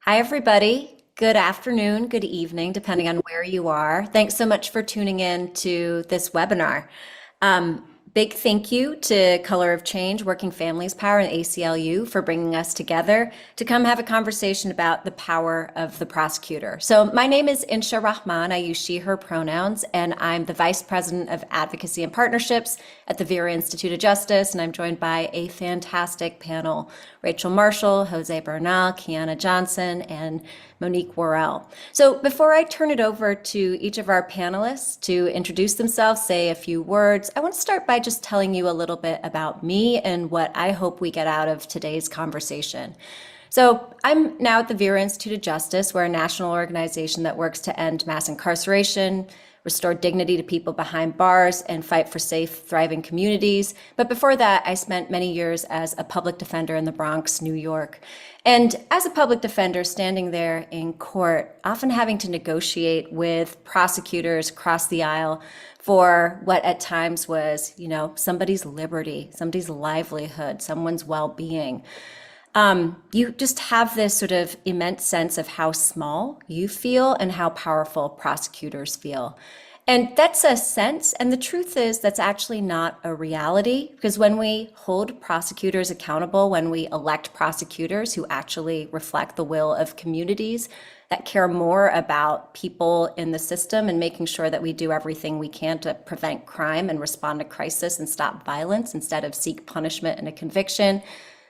Hi, everybody. Good afternoon, good evening, depending on where you are. Thanks so much for tuning in to this webinar. Big thank you to Color of Change, Working Families Power, and ACLU for bringing us together to come have a conversation about the power of the prosecutor. So my name is Insha Rahman. I use she, her pronouns, and I'm the Vice President of Advocacy and Partnerships at the Vera Institute of Justice, and I'm joined by a fantastic panel: Rachel Marshall, Jose Bernal, Qiana Johnson, and Monique Worrell. So before I turn it over to each of our panelists to introduce themselves, say a few words, I want to start by just telling you a little bit about me and what I hope we get out of today's conversation. So I'm now at the Vera Institute of Justice. We're a national organization that works to end mass incarceration, restore dignity to people behind bars, and fight for safe, thriving communities. But before that, I spent many years as a public defender in the Bronx, New York. And as a public defender, standing there in court, often having to negotiate with prosecutors across the aisle for what at times was, somebody's liberty, somebody's livelihood, someone's well-being. You just have this sort of immense sense of how small you feel and how powerful prosecutors feel. And that's a sense, and the truth is that's actually not a reality, because when we hold prosecutors accountable, when we elect prosecutors who actually reflect the will of communities that care more about people in the system and making sure that we do everything we can to prevent crime and respond to crisis and stop violence instead of seek punishment and a conviction,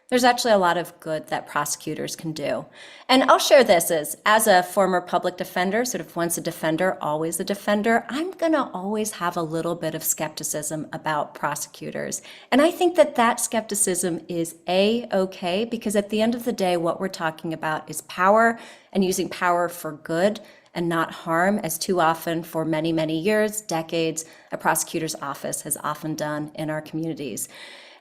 there's actually a lot of good that prosecutors can do. And I'll share this as a former public defender, sort of once a defender, always a defender, I'm going to always have a little bit of skepticism about prosecutors. And I think that that skepticism is okay, because at the end of the day, what we're talking about is power and using power for good and not harm, as too often for many, many years, decades, a prosecutor's office has often done in our communities.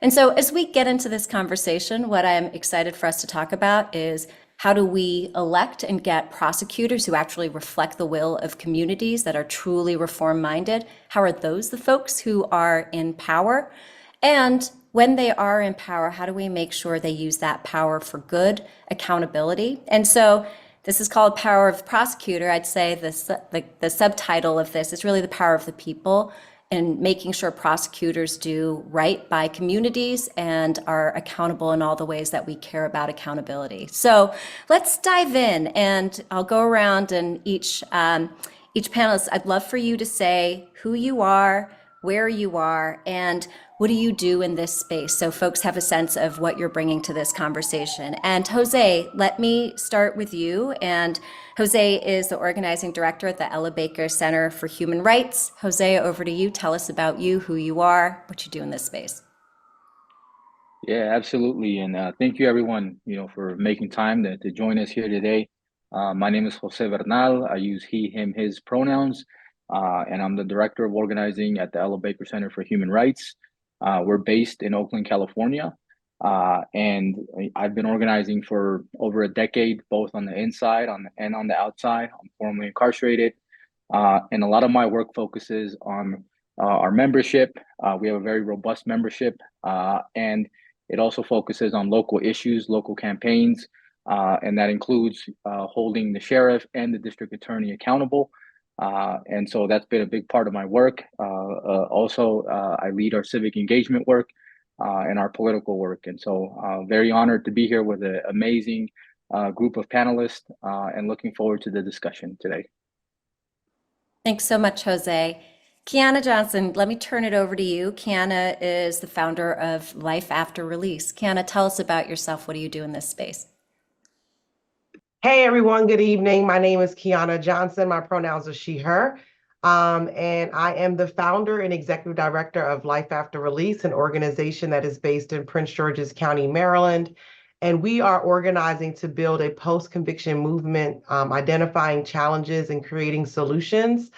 And so as we get into this conversation, what I'm excited for us to talk about is how do we elect and get prosecutors who actually reflect the will of communities that are truly reform-minded? How are those the folks who are in power? And when they are in power, how do we make sure they use that power for good, accountability? And so this is called Power of the Prosecutor. I'd say the subtitle of this is really the power of the people, and making sure prosecutors do right by communities and are accountable in all the ways that we care about accountability. So let's dive in, and I'll go around, and each panelist, I'd love for you to say who you are, where you are, and what do you do in this space, so folks have a sense of what you're bringing to this conversation. And Jose, let me start with you. And Jose is the organizing director at the Ella Baker Center for Human Rights. Jose, over to you. Tell us about you, who you are, what you do in this space. Yeah, absolutely. And thank you, everyone, for making time to join us here today. My name is Jose Bernal. I use he, him, his pronouns, and I'm the director of organizing at the Ella Baker Center for Human Rights. We're based in Oakland, California, and I've been organizing for over a decade, both on the inside and on the outside. I'm formerly incarcerated, and a lot of my work focuses on our membership. We have a very robust membership, and it also focuses on local issues, local campaigns, and that includes holding the sheriff and the district attorney accountable. And so that's been a big part of my work. Also, I lead our civic engagement work and our political work. And so very honored to be here with an amazing group of panelists and looking forward to the discussion today. Thanks so much, Jose. Qiana Johnson, let me turn it over to you. Qiana is the founder of Life After Release. Qiana, tell us about yourself. What do you do in this space? Hey everyone, good evening. My name is Qiana Johnson. My pronouns are she, her. And I am the founder and executive director of Life After Release, an organization that is based in Prince George's County, Maryland. And we are organizing to build a post-conviction movement, identifying challenges and creating solutions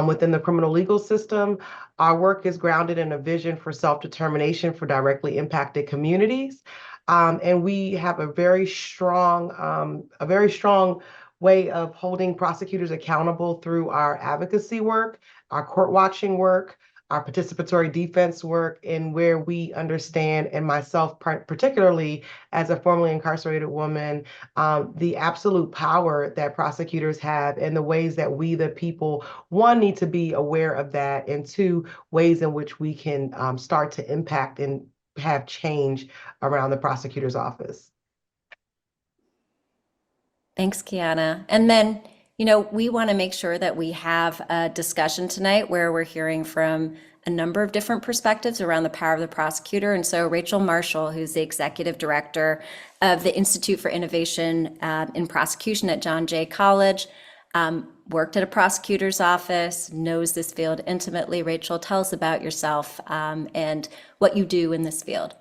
within the criminal legal system. Our work is grounded in a vision for self-determination for directly impacted communities. And we have a very strong way of holding prosecutors accountable through our advocacy work, our court watching work, our participatory defense work, and where we understand, and myself particularly as a formerly incarcerated woman, the absolute power that prosecutors have and the ways that we, the people, one, need to be aware of that, and two, ways in which we can start to impact and have change around the prosecutor's office. Thanks, Qiana. And then, you know, we want to make sure that we have a discussion tonight where we're hearing from a number of different perspectives around the power of the prosecutor. And so Rachel Marshall, who's the executive director of the Institute for Innovation in Prosecution at John Jay College, worked at a prosecutor's office, knows this field intimately. Rachel, tell us about yourself and what you do in this field.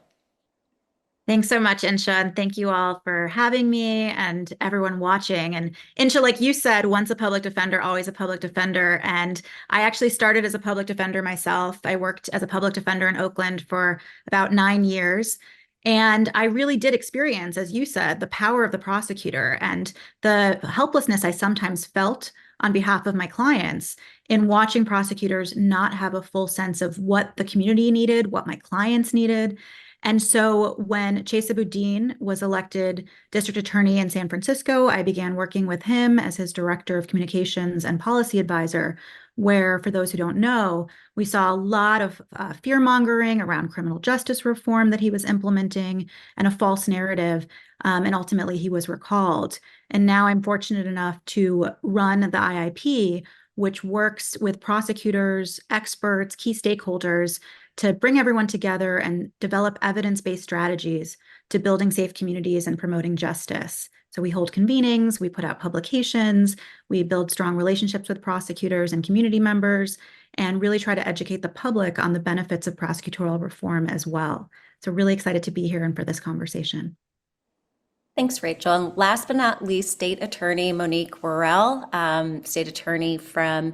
Thanks so much, Insha, and thank you all for having me and everyone watching. And Insha, like you said, once a public defender, always a public defender. And I actually started as a public defender myself. I worked as a public defender in Oakland for about 9 years. And I really did experience, as you said, the power of the prosecutor and the helplessness I sometimes felt on behalf of my clients in watching prosecutors not have a full sense of what the community needed, what my clients needed. And so when Chesabuddin was elected district attorney in San Francisco, I began working with him as his director of communications and policy advisor, where, for those who don't know, we saw a lot of fear-mongering around criminal justice reform that he was implementing and a false narrative. And ultimately, he was recalled. And now I'm fortunate enough to run the IIP, which works with prosecutors, experts, key stakeholders to bring everyone together and develop evidence-based strategies to building safe communities and promoting justice. So we hold convenings, we put out publications, we build strong relationships with prosecutors and community members, and really try to educate the public on the benefits of prosecutorial reform as well. So really excited to be here and for this conversation. Thanks, Rachel. And last but not least, State Attorney Monique Worrell, State Attorney from,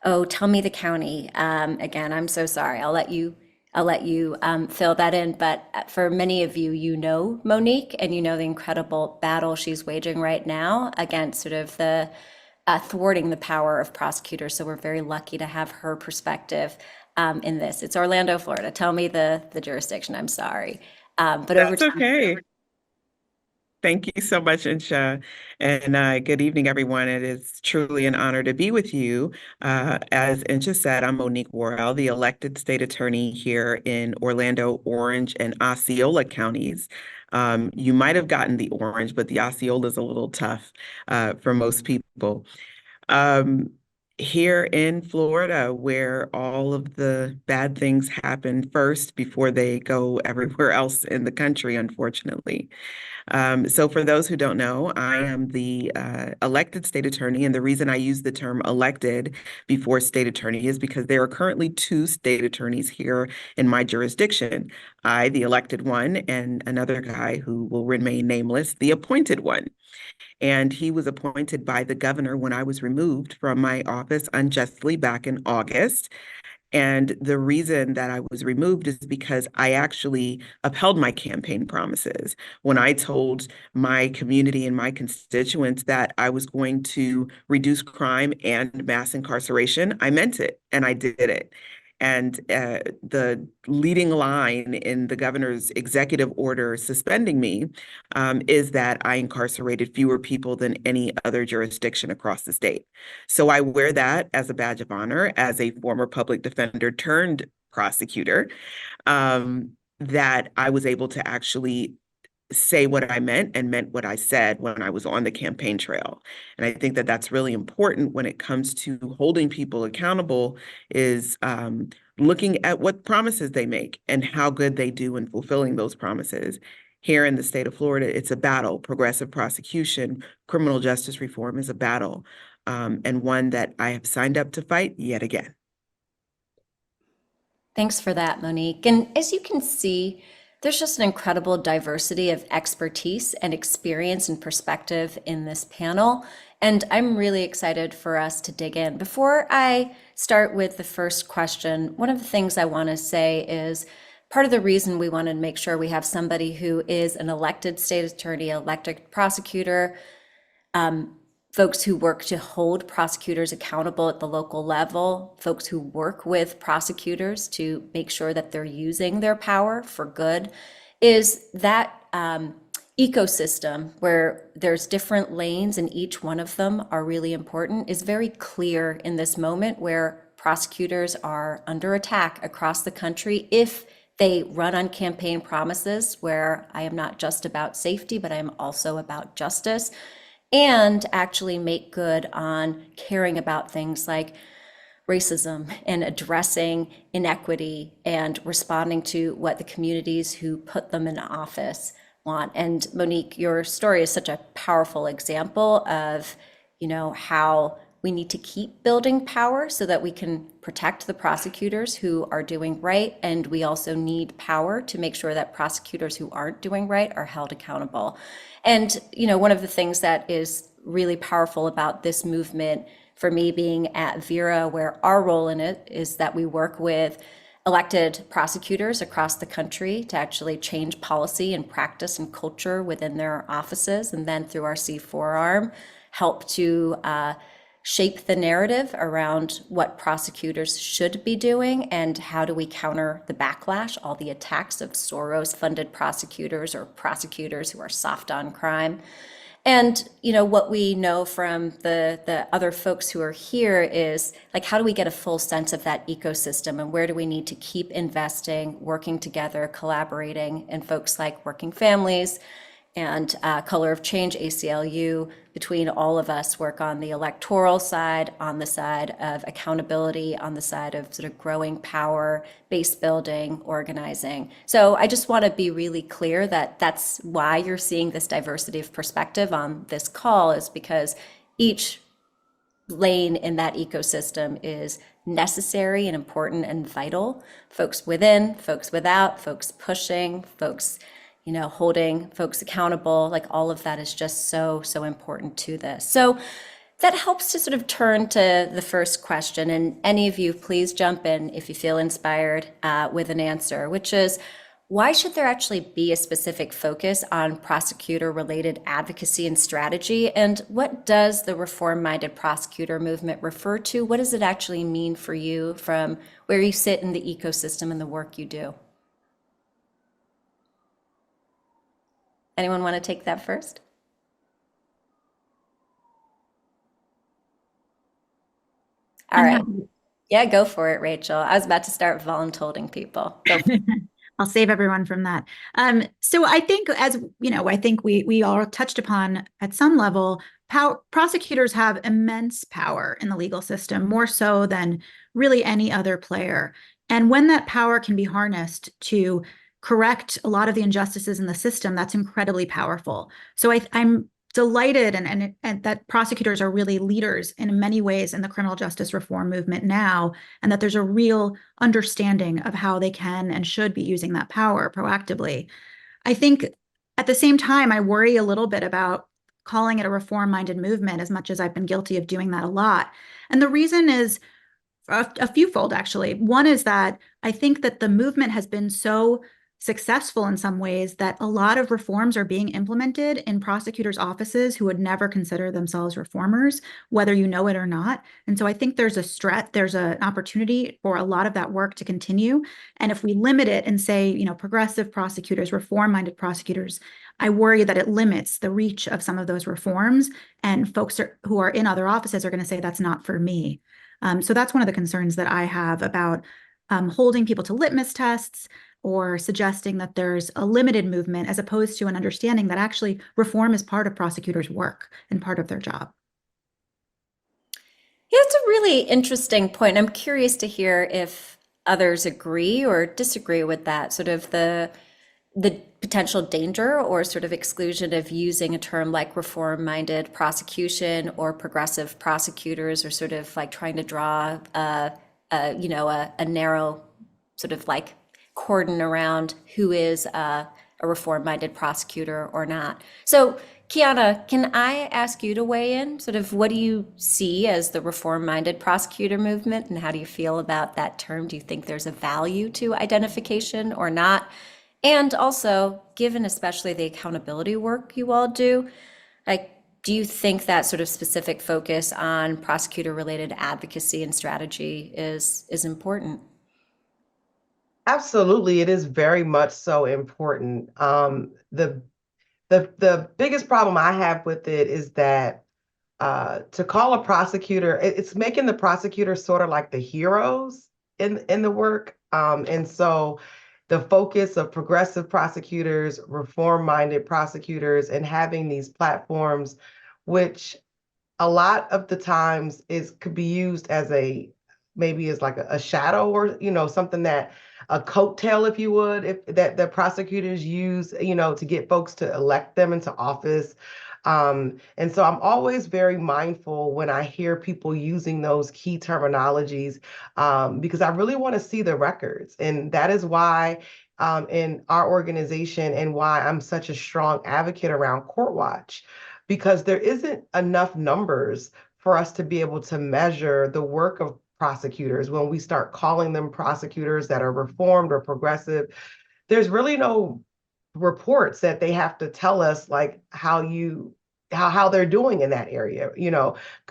oh, tell me the county. Again, I'm so sorry. I'll let you fill that in. But for many of you, you know Monique, and you know the incredible battle she's waging right now against sort of the thwarting the power of prosecutors. So we're very lucky to have her perspective in this. It's Orlando, Florida. Tell me the jurisdiction. I'm sorry. But over That's okay. Thank you so much, Insha. And good evening, everyone. It is truly an honor to be with you. As Insha said, I'm Monique Worrell, the elected state attorney here in Orlando, Orange, and Osceola counties. You might have gotten the Orange, but the Osceola is a little tough for most people. Here in Florida, where all of the bad things happen first before they go everywhere else in the country, unfortunately. So for those who don't know, I am the elected state attorney, and the reason I use the term elected before state attorney is because there are currently 2 state attorneys here in my jurisdiction. I, the elected one, and another guy who will remain nameless, the appointed one. And he was appointed by the governor when I was removed from my office unjustly back in August. And the reason that I was removed is because I actually upheld my campaign promises. When I told my community and my constituents that I was going to reduce crime and mass incarceration, I meant it, and I did it. And the leading line in the governor's executive order suspending me is that I incarcerated fewer people than any other jurisdiction across the state. So I wear that as a badge of honor as a former public defender turned prosecutor, that I was able to actually say what I meant and meant what I said when I was on the campaign trail. And I think that that's really important when it comes to holding people accountable is looking at what promises they make and how good they do in fulfilling those promises. Here in the state of Florida, it's a battle. Progressive prosecution, criminal justice reform is a battle, and one that I have signed up to fight yet again. Thanks for that, Monique. And as you can see, there's just an incredible diversity of expertise and experience and perspective in this panel. And I'm really excited for us to dig in. Before I start with the first question, one of the things I want to say is part of the reason we wanted to make sure we have somebody who is an elected state attorney, elected prosecutor, folks who work to hold prosecutors accountable at the local level, folks who work with prosecutors to make sure that they're using their power for good, is that ecosystem where there's different lanes and each one of them are really important is very clear in this moment where prosecutors are under attack across the country if they run on campaign promises where I am not just about safety, but I am also about justice, and actually make good on caring about things like racism and addressing inequity and responding to what the communities who put them in office want. And Monique, your story is such a powerful example of, how we need to keep building power so that we can protect the prosecutors who are doing right. And we also need power to make sure that prosecutors who aren't doing right are held accountable. And, one of the things that is really powerful about this movement for me being at Vera, where our role in it is that we work with elected prosecutors across the country to actually change policy and practice and culture within their offices, and then through our C4 arm, help to shape the narrative around what prosecutors should be doing and how do we counter the backlash, all the attacks of Soros-funded prosecutors or prosecutors who are soft on crime. And, what we know from the other folks who are here is, like, how do we get a full sense of that ecosystem and where do we need to keep investing, working together, collaborating, and folks like Working Families and Color of Change, ACLU, between all of us work on the electoral side, on the side of accountability, on the side of sort of growing power, base building, organizing. So I just want to be really clear that that's why you're seeing this diversity of perspective on this call, is because each lane in that ecosystem is necessary and important and vital. Folks within, folks without, folks pushing, folks holding folks accountable, like all of that is just so important to this. So that helps to sort of turn to the first question, and any of you please jump in if you feel inspired with an answer, which is, why should there actually be a specific focus on prosecutor-related advocacy and strategy? And what does the reform-minded prosecutor movement refer to? What does it actually mean for you from where you sit in the ecosystem and the work you do? Anyone want to take that first? All right. Yeah, go for it, Rachel. I was about to start voluntolding people. Go for it. I'll save everyone from that. So I think, as I think we all touched upon at some level, prosecutors have immense power in the legal system, more so than really any other player. And when that power can be harnessed to correct a lot of the injustices in the system, that's incredibly powerful. So I'm delighted and that prosecutors are really leaders in many ways in the criminal justice reform movement now, and that there's a real understanding of how they can and should be using that power proactively. I think at the same time, I worry a little bit about calling it a reform-minded movement, as much as I've been guilty of doing that a lot. And the reason is a fewfold, actually. One is that I think that the movement has been so successful in some ways that a lot of reforms are being implemented in prosecutors' offices who would never consider themselves reformers, whether you know it or not. And so I think there's an opportunity for a lot of that work to continue. And if we limit it and say, progressive prosecutors, reform-minded prosecutors, I worry that it limits the reach of some of those reforms, and folks who are in other offices are going to say, that's not for me. So that's one of the concerns that I have about holding people to litmus tests, or suggesting that there's a limited movement as opposed to an understanding that actually reform is part of prosecutors' work and part of their job. Yeah, it's a really interesting point. I'm curious to hear if others agree or disagree with that, sort of the potential danger or sort of exclusion of using a term like reform-minded prosecution or progressive prosecutors, or sort of like trying to draw a narrow sort of like cordon around who is a reform-minded prosecutor or not. So Qiana, can I ask you to weigh in? Sort of, what do you see as the reform-minded prosecutor movement, and how do you feel about that term? Do you think there's a value to identification or not? And also, given especially the accountability work you all do, like, do you think that sort of specific focus on prosecutor-related advocacy and strategy is important? Absolutely, it is very much so important. The biggest problem I have with it is that to call a prosecutor, it's making the prosecutor sort of like the heroes in the work. And so the focus of progressive prosecutors, reform-minded prosecutors, and having these platforms, which a lot of the times could be used as maybe as like a shadow, or something that a coattail, if you would, if that the prosecutors use, to get folks to elect them into office. And so I'm always very mindful when I hear people using those key terminologies, because I really want to see the records. And that is why in our organization, and why I'm such a strong advocate around Court Watch, because there isn't enough numbers for us to be able to measure the work of prosecutors. When we start calling them prosecutors that are reformed or progressive, there's really no reports that they have to tell us, like how they're doing in that area.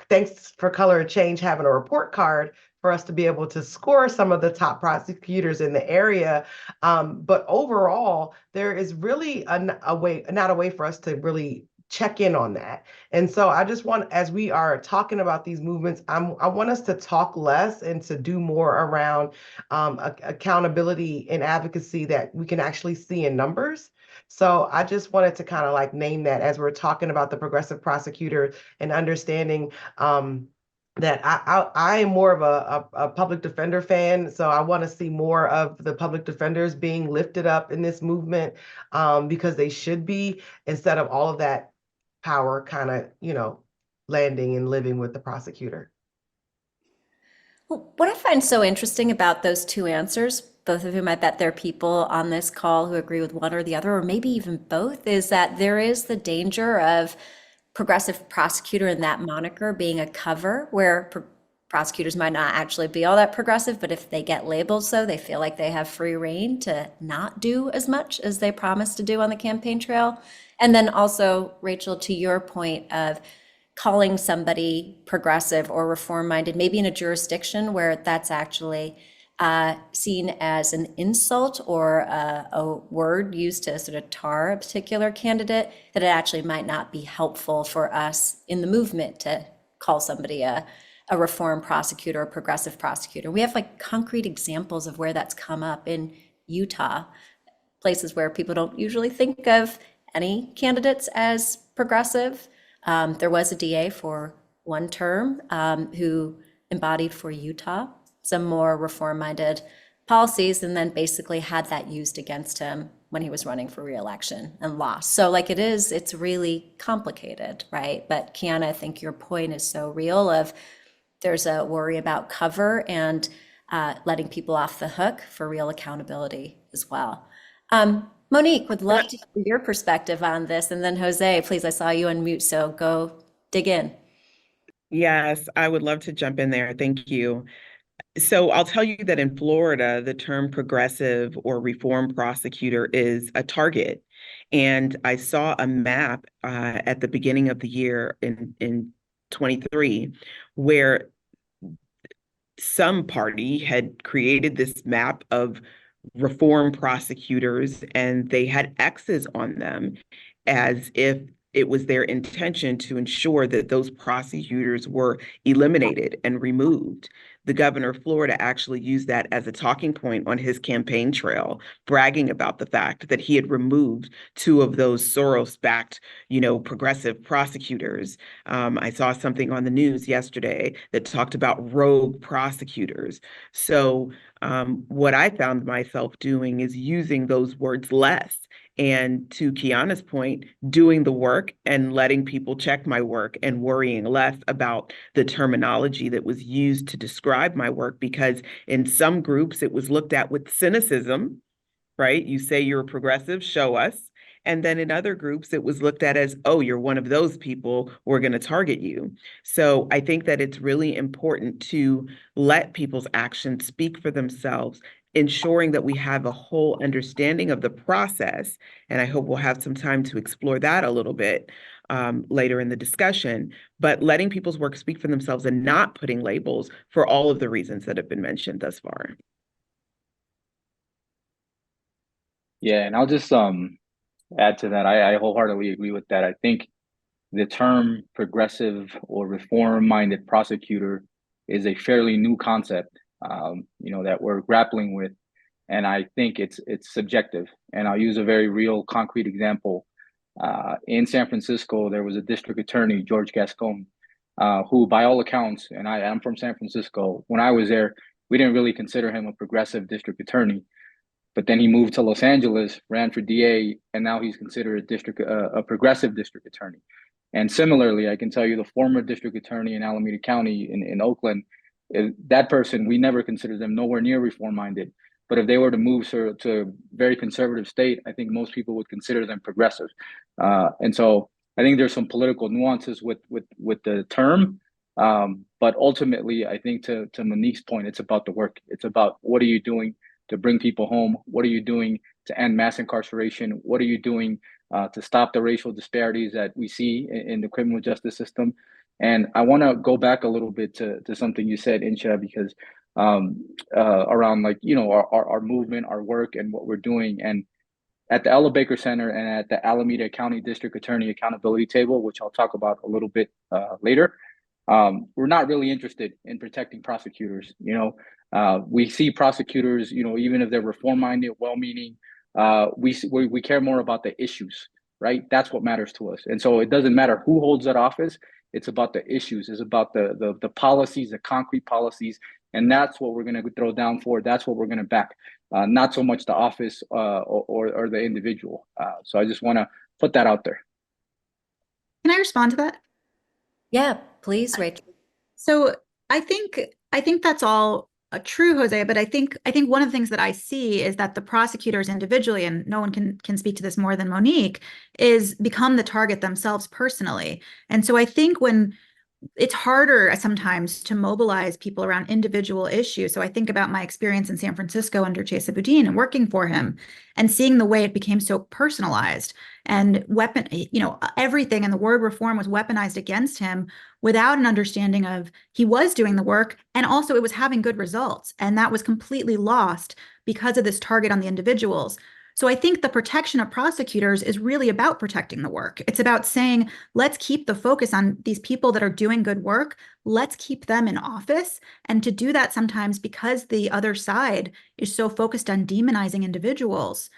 Thanks for Color of Change having a report card for us to be able to score some of the top prosecutors in the area. But overall, there is really not a way for us to really check in on that. And so I just want, as we are talking about these movements, I want us to talk less and to do more around accountability and advocacy that we can actually see in numbers. So I just wanted to kind of like name that as we're talking about the progressive prosecutor, and understanding that I am more of a public defender fan. So I want to see more of the public defenders being lifted up in this movement, because they should be, instead of all of that power kind of, landing and living with the prosecutor. Well, what I find so interesting about those two answers, both of whom I bet there are people on this call who agree with one or the other, or maybe even both, is that there is the danger of progressive prosecutor and that moniker being a cover, where prosecutors might not actually be all that progressive, but if they get labeled so, they feel like they have free rein to not do as much as they promised to do on the campaign trail. And then also, Rachel, to your point of calling somebody progressive or reform-minded, maybe in a jurisdiction where that's actually seen as an insult or a word used to sort of tar a particular candidate, that it actually might not be helpful for us in the movement to call somebody a reform prosecutor or progressive prosecutor. We have like concrete examples of where that's come up in Utah, places where people don't usually think of any candidates as progressive. There was a DA for one term who embodied for Utah some more reform-minded policies, and then basically had that used against him when he was running for re-election and lost. So like it's really complicated, right? But Qiana, I think your point is so real of there's a worry about cover and letting people off the hook for real accountability as well. Monique, would love to hear your perspective on this. And then Jose, please, I saw you unmute, so go dig in. Yes, I would love to jump in there. Thank you. So I'll tell you that in Florida, the term progressive or reform prosecutor is a target. And I saw a map at the beginning of the year in 23, where some party had created this map of reform prosecutors, and they had X's on them as if it was their intention to ensure that those prosecutors were eliminated and removed. The governor of Florida actually used that as a talking point on his campaign trail, bragging about the fact that he had removed two of those Soros-backed, progressive prosecutors. I saw something on the news yesterday that talked about rogue prosecutors. So what I found myself doing is using those words less. And to Qiana's point, doing the work and letting people check my work and worrying less about the terminology that was used to describe my work, because in some groups it was looked at with cynicism, right? You say you're a progressive, show us. And then in other groups, it was looked at as, oh, you're one of those people, we're going to target you. So I think that it's really important to let people's actions speak for themselves ensuring that we have a whole understanding of the process. And I hope we'll have some time to explore that a little bit later in the discussion, but letting people's work speak for themselves and not putting labels for all of the reasons that have been mentioned thus far. Yeah, and I'll just add to that. I wholeheartedly agree with that. I think the term progressive or reform-minded prosecutor is a fairly new concept, that we're grappling with, and I think it's subjective. And I'll use a very real, concrete example. In San Francisco, there was a district attorney, George Gascon, who, by all accounts, and I am from San Francisco. When I was there, we didn't really consider him a progressive district attorney. But then he moved to Los Angeles, ran for DA, and now he's considered a progressive district attorney. And similarly, I can tell you the former district attorney in Alameda County in Oakland, that person, we never considered them nowhere near reform-minded. But if they were to move to a very conservative state, I think most people would consider them progressive. And so I think there's some political nuances with the term. But ultimately, I think to Monique's point, it's about the work. It's about what are you doing to bring people home? What are you doing to end mass incarceration? What are you doing to stop the racial disparities that we see in the criminal justice system? And I want to go back a little bit to something you said, Insha, because around our movement, our work, and what we're doing. And at the Ella Baker Center and at the Alameda County District Attorney Accountability Table, which I'll talk about a little bit later, we're not really interested in protecting prosecutors. We see prosecutors, even if they're reform-minded, well-meaning, we care more about the issues, right? That's what matters to us. And so it doesn't matter who holds that office. It's about the issues. It's about the policies, the concrete policies. And that's what we're going to throw down for. That's what we're going to back, not so much the office or the individual. So I just want to put that out there. Can I respond to that? Yeah, please, Rachel. So I think that's all true, Jose, but I think one of the things that I see is that the prosecutors individually, and no one can speak to this more than Monique, is become the target themselves personally. And so I think when it's harder sometimes to mobilize people around individual issues. So I think about my experience in San Francisco under Chesa Boudin and working for him and seeing the way it became so personalized and everything in the word reform was weaponized against him without an understanding of he was doing the work and also it was having good results. And that was completely lost because of this target on the individuals. So I think the protection of prosecutors is really about protecting the work. It's about saying, let's keep the focus on these people that are doing good work. Let's keep them in office. And to do that sometimes because the other side is so focused on demonizing individuals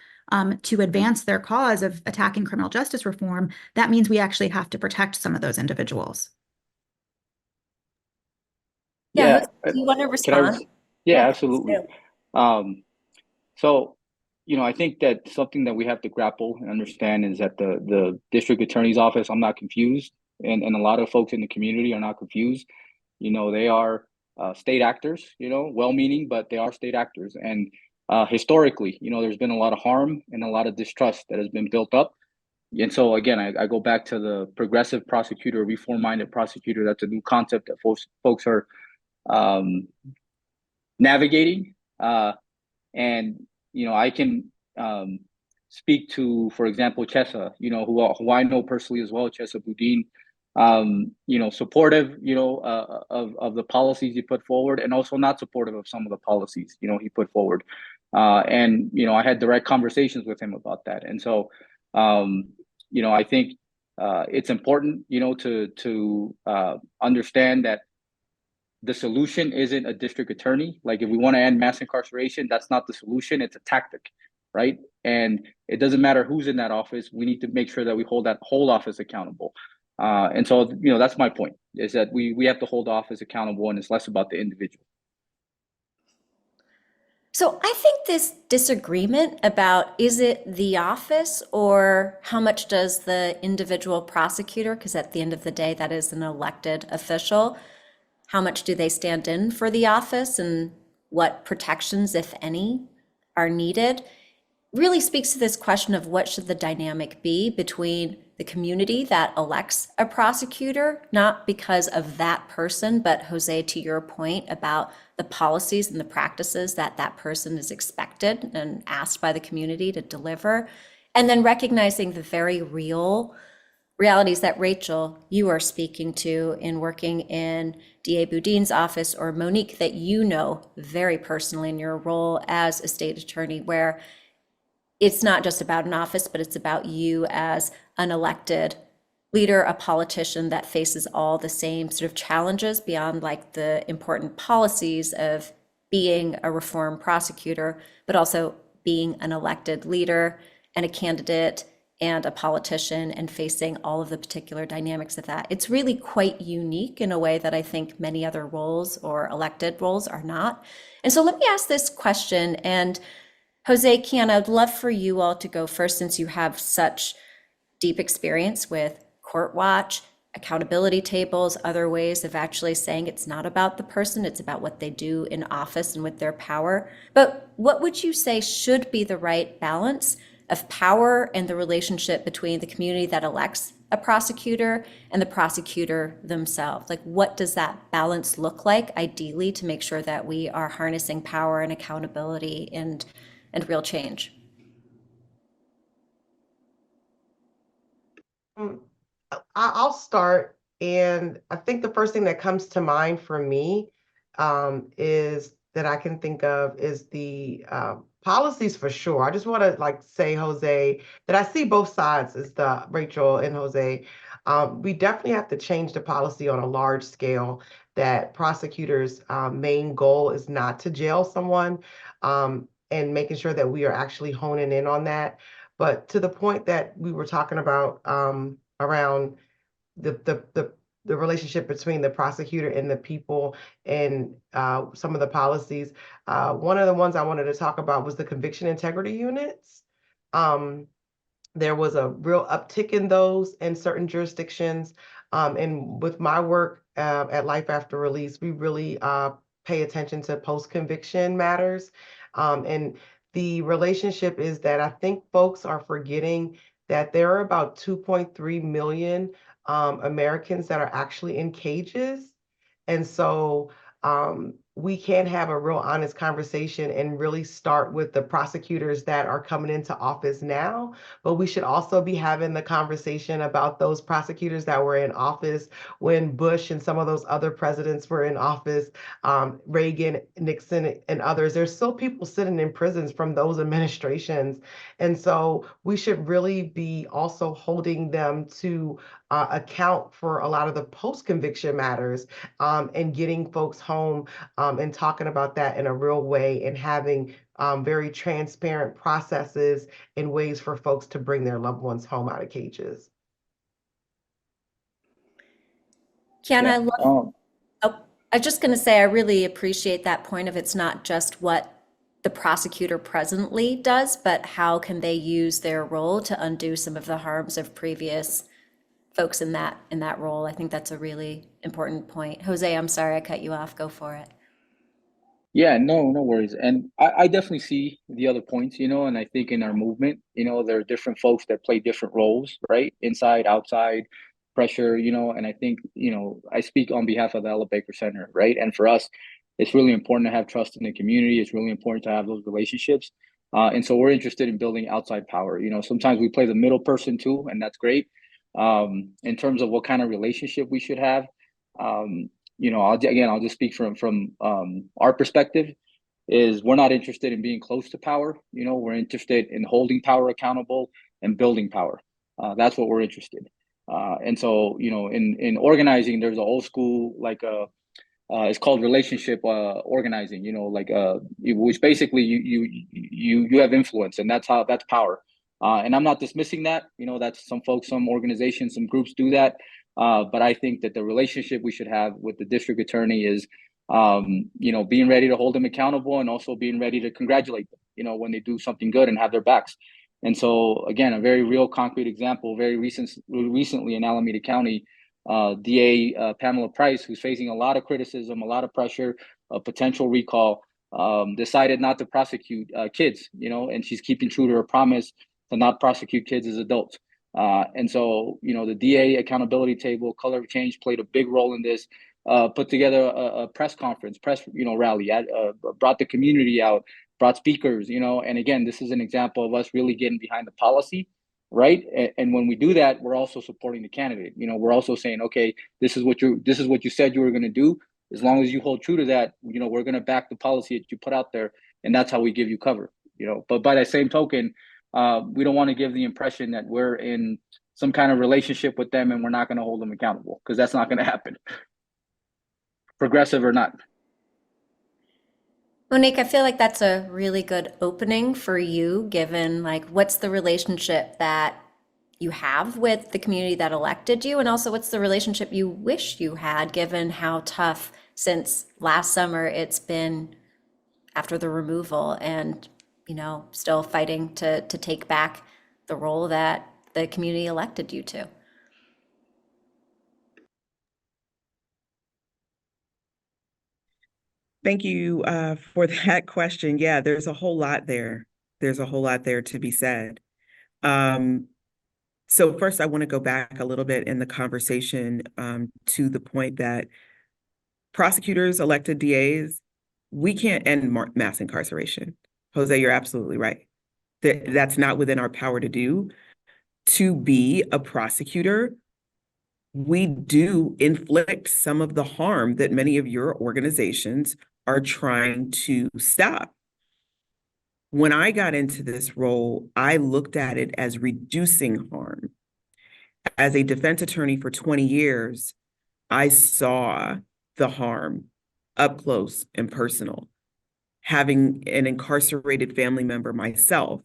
to advance their cause of attacking criminal justice reform, that means we actually have to protect some of those individuals. Yeah, do you want to respond? Yeah, absolutely. So, I think that something that we have to grapple and understand is that the district attorney's office, I'm not confused, and a lot of folks in the community are not confused. They are state actors, well-meaning, but they are state actors. And historically, there's been a lot of harm and a lot of distrust that has been built up. And so, again, I go back to the progressive prosecutor, reform-minded prosecutor. That's a new concept that folks are navigating. And I can speak to, for example, Chesa, who I know personally as well, Chesa Boudin, supportive, of the policies he put forward, and also not supportive of some of the policies, he put forward. And I had direct conversations with him about that. And so, I think it's important, to understand that the solution isn't a district attorney. Like if we want to end mass incarceration, that's not the solution. It's a tactic, right? And it doesn't matter who's in that office. We need to make sure that we hold that whole office accountable. And so, that's my point, is that we have to hold the office accountable, and it's less about the individual. So I think this disagreement about is it the office or how much does the individual prosecutor, because at the end of the day, that is an elected official, how much do they stand in for the office and what protections, if any, are needed? really speaks to this question of what should the dynamic be between the community that elects a prosecutor, not because of that person, but Jose, to your point about the policies and the practices that that person is expected and asked by the community to deliver. And then recognizing the very real realities that Rachel, you are speaking to in working in DA Boudin's office, or Monique, that you know very personally in your role as a state attorney, where it's not just about an office, but it's about you as an elected leader, a politician that faces all the same sort of challenges beyond like the important policies of being a reform prosecutor, but also being an elected leader and a candidate and a politician and facing all of the particular dynamics of that. It's really quite unique in a way that I think many other roles or elected roles are not. And so let me ask this question, and Jose, Qiana, I'd love for you all to go first since you have such deep experience with court watch, accountability tables, other ways of actually saying it's not about the person, it's about what they do in office and with their power. But what would you say should be the right balance of power and the relationship between the community that elects a prosecutor and the prosecutor themselves? Like, what does that balance look like ideally to make sure that we are harnessing power and accountability and real change? I'll start, and I think the first thing that comes to mind for me is that I can think of is the policies for sure. I just want to like say, Jose, that I see both sides as the Rachel and Jose. We definitely have to change the policy on a large scale that prosecutors' main goal is not to jail someone, and making sure that we are actually honing in on that. But to the point that we were talking about around the relationship between the prosecutor and the people and some of the policies, one of the ones I wanted to talk about was the conviction integrity units. There was a real uptick in those in certain jurisdictions. And with my work at Life After Release, we really pay attention to post-conviction matters. And the relationship is that I think folks are forgetting that there are about 2.3 million Americans that are actually in cages. And so we can have a real honest conversation and really start with the prosecutors that are coming into office now, but we should also be having the conversation about those prosecutors that were in office when Bush and some of those other presidents were in office, Reagan, Nixon, and others. There's still people sitting in prisons from those administrations. And so we should really be also holding them to account for a lot of the post-conviction matters, and getting folks home and talking about that in a real way and having very transparent processes and ways for folks to bring their loved ones home out of cages. Qiana, Yeah. I love, oh, I was just going to say, I really appreciate that point of it's not just what the prosecutor presently does, but how can they use their role to undo some of the harms of previous folks in that role. I think that's a really important point. Jose, I'm sorry I cut you off. Go for it. Yeah, no worries. And I definitely see the other points, and I think in our movement, there are different folks that play different roles, right? Inside, outside, pressure, and I think, I speak on behalf of the Ella Baker Center, right? And for us, it's really important to have trust in the community. It's really important to have those relationships. And so we're interested in building outside power. Sometimes we play the middle person too, and that's great. In terms of what kind of relationship we should have, I'll just speak from our perspective. Is we're not interested in being close to power. We're interested in holding power accountable and building power. That's what we're interested. And so, in organizing, there's an old school it's called relationship organizing. Which basically you have influence, and that's power. And I'm not dismissing that. That's some folks, some organizations, some groups do that. But I think that the relationship we should have with the district attorney is, being ready to hold them accountable and also being ready to congratulate them, when they do something good and have their backs. And so, again, a very real concrete example, recently in Alameda County, DA Pamela Price, who's facing a lot of criticism, a lot of pressure, a potential recall. decided not to prosecute kids, and she's keeping true to her promise to not prosecute kids as adults. And so, the DA accountability table, Color of Change played a big role in this. Put together a press conference, rally, brought the community out, brought speakers, and again, this is an example of us really getting behind the policy, right? And when we do that, we're also supporting the candidate. We're also saying, okay, this is what you said you were going to do. As long as you hold true to that, we're going to back the policy that you put out there, and that's how we give you cover. But by that same token, we don't want to give the impression that we're in some kind of relationship with them and we're not going to hold them accountable, because that's not going to happen, progressive or not. Monique, I feel like that's a really good opening for you, given like what's the relationship that you have with the community that elected you, and also what's the relationship you wish you had, given how tough since last summer it's been after the removal, and still fighting to take back the role that the community elected you to. Thank you for that question. Yeah, there's a whole lot there. There's a whole lot there to be said. So first, I want to go back a little bit in the conversation to the point that prosecutors, elected DAs, we can't end mass incarceration. Jose, you're absolutely right. That's not within our power to do. To be a prosecutor, we do inflict some of the harm that many of your organizations are trying to stop. When I got into this role, I looked at it as reducing harm. As a defense attorney for 20 years, I saw the harm up close and personal. Having an incarcerated family member myself,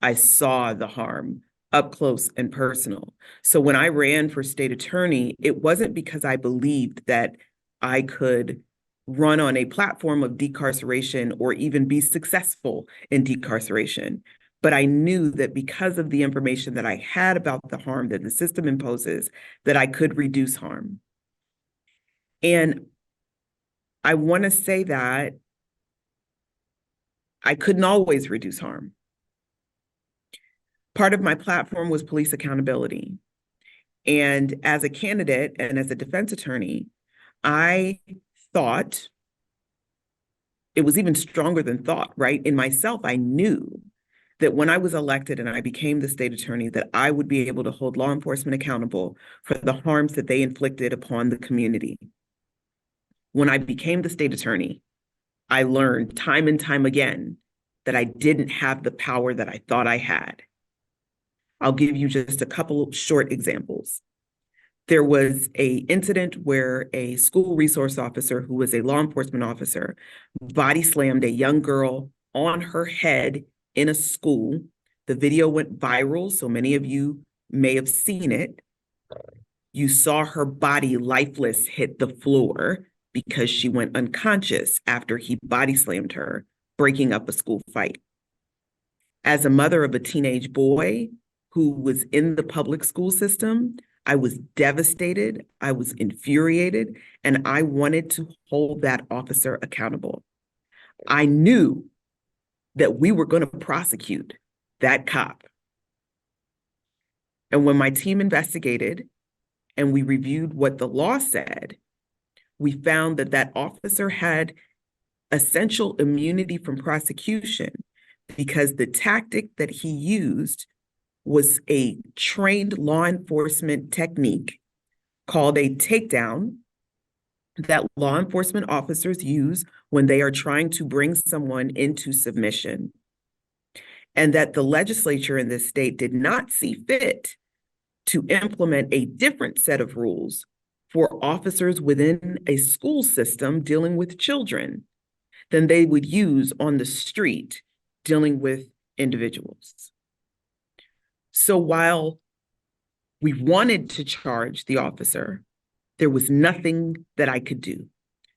I saw the harm up close and personal. So when I ran for state attorney, it wasn't because I believed that I could run on a platform of decarceration or even be successful in decarceration. But I knew that because of the information that I had about the harm that the system imposes, that I could reduce harm. And I want to say that I couldn't always reduce harm. Part of my platform was police accountability. And as a candidate and as a defense attorney, I thought, it was even stronger than thought, right? In myself, I knew that when I was elected and I became the state attorney, that I would be able to hold law enforcement accountable for the harms that they inflicted upon the community. When I became the state attorney, I learned time and time again that I didn't have the power that I thought I had. I'll give you just a couple of short examples. There was an incident where a school resource officer who was a law enforcement officer body slammed a young girl on her head in a school. The video went viral, so many of you may have seen it. You saw her body lifeless hit the floor because she went unconscious after he body slammed her, breaking up a school fight. As a mother of a teenage boy who was in the public school system, I was devastated, I was infuriated, and I wanted to hold that officer accountable. I knew that we were going to prosecute that cop. And when my team investigated and we reviewed what the law said, we found that that officer had essential immunity from prosecution because the tactic that he used was a trained law enforcement technique called a takedown that law enforcement officers use when they are trying to bring someone into submission. And that the legislature in this state did not see fit to implement a different set of rules for officers within a school system dealing with children than they would use on the street dealing with individuals. So while we wanted to charge the officer, there was nothing that I could do.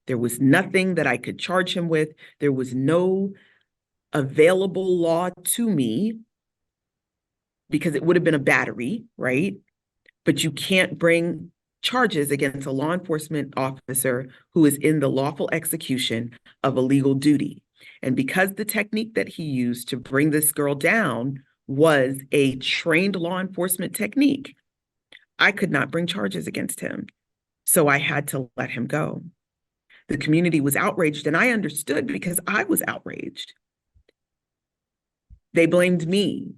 There was nothing that I could charge him with. There was no available law to me because it would have been a battery, right? But you can't bring charges against a law enforcement officer who is in the lawful execution of a legal duty. And because the technique that he used to bring this girl down was a trained law enforcement technique, I could not bring charges against him. So I had to let him go. The community was outraged, and I understood because I was outraged. They blamed me.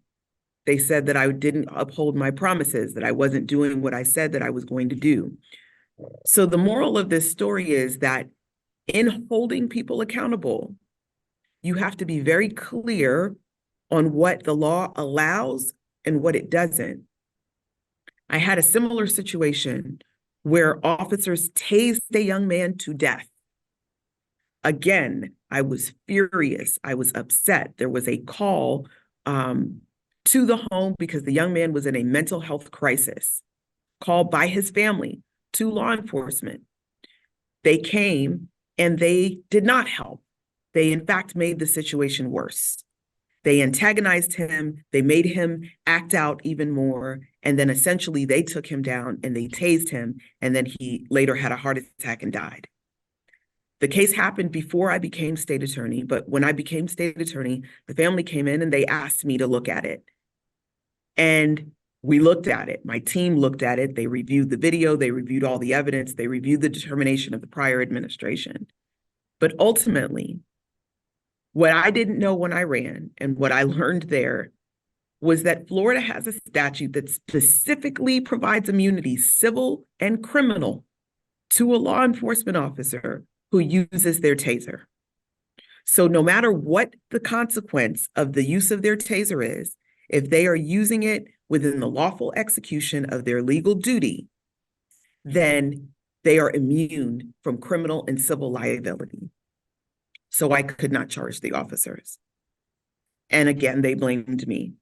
They said that I didn't uphold my promises, that I wasn't doing what I said that I was going to do. So the moral of this story is that in holding people accountable, you have to be very clear on what the law allows and what it doesn't. I had a similar situation where officers tased a young man to death. Again, I was furious. I was upset. There was a call to the home because the young man was in a mental health crisis, called by his family to law enforcement. They came and they did not help. They, in fact, made the situation worse. They antagonized him. They made him act out even more. And then essentially they took him down and they tased him. And then he later had a heart attack and died. The case happened before I became state attorney, but when I became state attorney, the family came in and they asked me to look at it. And we looked at it. My team looked at it. They reviewed the video. They reviewed all the evidence. They reviewed the determination of the prior administration. But ultimately, what I didn't know when I ran and what I learned there was that Florida has a statute that specifically provides immunity, civil and criminal, to a law enforcement officer who uses their taser. So no matter what the consequence of the use of their taser is, if they are using it within the lawful execution of their legal duty, then they are immune from criminal and civil liability. So I could not charge the officers. And again, they blamed me.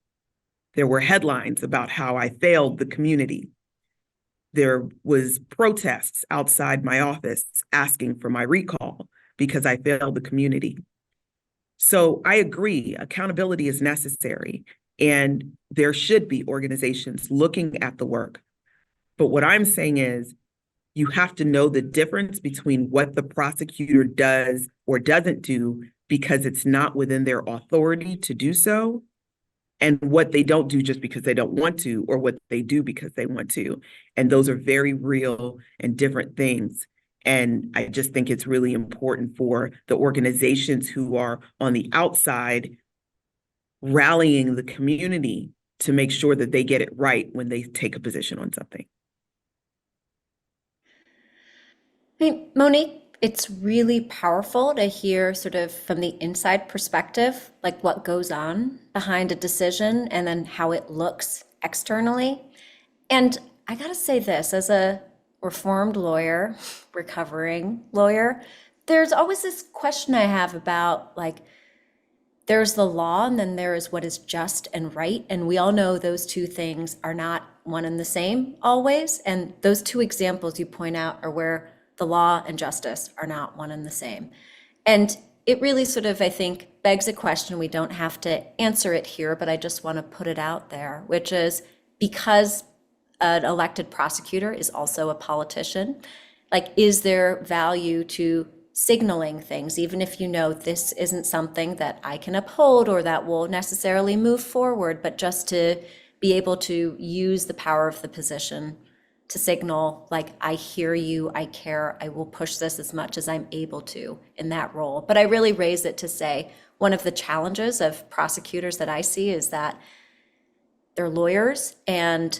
There were headlines about how I failed the community. There was protests outside my office asking for my recall because I failed the community. So I agree, accountability is necessary, and there should be organizations looking at the work. But what I'm saying is, you have to know the difference between what the prosecutor does or doesn't do because it's not within their authority to do so, and what they don't do just because they don't want to, or what they do because they want to. And those are very real and different things. And I just think it's really important for the organizations who are on the outside rallying the community to make sure that they get it right when they take a position on something. Hey, Monique, it's really powerful to hear sort of from the inside perspective, like what goes on behind a decision and then how it looks externally. And I gotta say this, as a reformed lawyer, recovering lawyer, there's always this question I have about, like, there's the law and then there is what is just and right. And we all know those two things are not one and the same always. And those two examples you point out are where the law and justice are not one and the same. And it really sort of, I think, begs a question. We don't have to answer it here, but I just want to put it out there, which is, because an elected prosecutor is also a politician, like, is there value to signaling things, even if you know this isn't something that I can uphold or that will necessarily move forward, but just to be able to use the power of the position to signal, like, I hear you, I care, I will push this as much as I'm able to in that role. But I really raise it to say, one of the challenges of prosecutors that I see is that they're lawyers and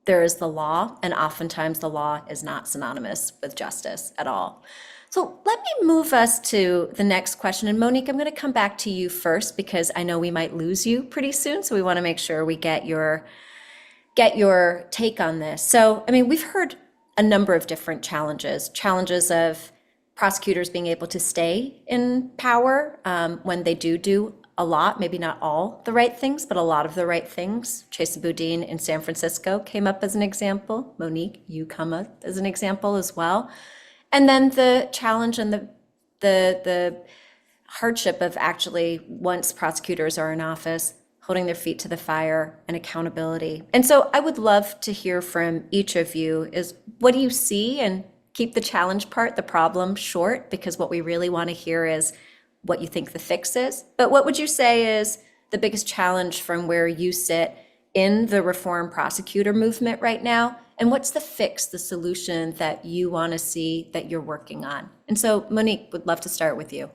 there is the law, and oftentimes the law is not synonymous with justice at all. So let me move us to the next question. And Monique, I'm going to come back to you first because I know we might lose you pretty soon. So we want to make sure we get your take on this. So, I mean, we've heard a number of different challenges of prosecutors being able to stay in power when they do a lot, maybe not all the right things, but a lot of the right things. Chesa Boudin in San Francisco came up as an example. Monique, you come up as an example as well. And then the challenge and the hardship of actually, once prosecutors are in office, holding their feet to the fire and accountability. And so I would love to hear from each of you is, what do you see? And keep the challenge part, the problem, short, because what we really want to hear is, what you think the fix is, but what would you say is the biggest challenge from where you sit in the reform prosecutor movement right now? And what's the fix, the solution that you want to see that you're working on? And so Monique, would love to start with you.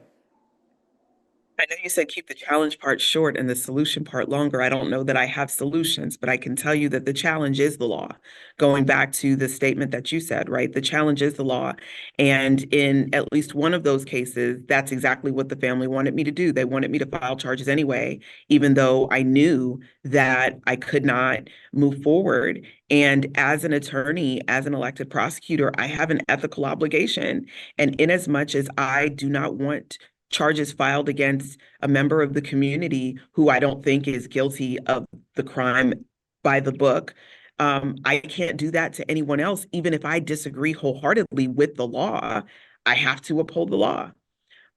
I know you said keep the challenge part short and the solution part longer. I don't know that I have solutions, but I can tell you that the challenge is the law. Going back to the statement that you said, right? The challenge is the law. And in at least one of those cases, that's exactly what the family wanted me to do. They wanted me to file charges anyway, even though I knew that I could not move forward. And as an attorney, as an elected prosecutor, I have an ethical obligation. And in as much as I do not want charges filed against a member of the community who I don't think is guilty of the crime by the book, I can't do that to anyone else. Even if I disagree wholeheartedly with the law, I have to uphold the law.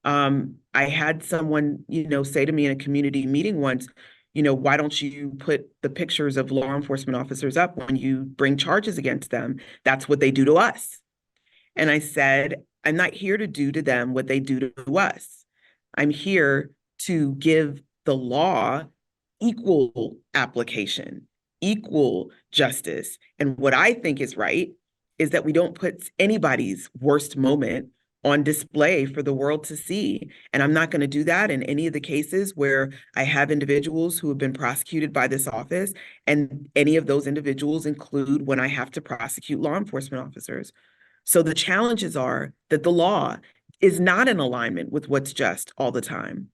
I had someone, say to me in a community meeting once, why don't you put the pictures of law enforcement officers up when you bring charges against them? That's what they do to us. And I said, I'm not here to do to them what they do to us. I'm here to give the law equal application, equal justice. And what I think is right is that we don't put anybody's worst moment on display for the world to see. And I'm not going to do that in any of the cases where I have individuals who have been prosecuted by this office. And any of those individuals include when I have to prosecute law enforcement officers. So the challenges are that the law is not in alignment with what's just all the time.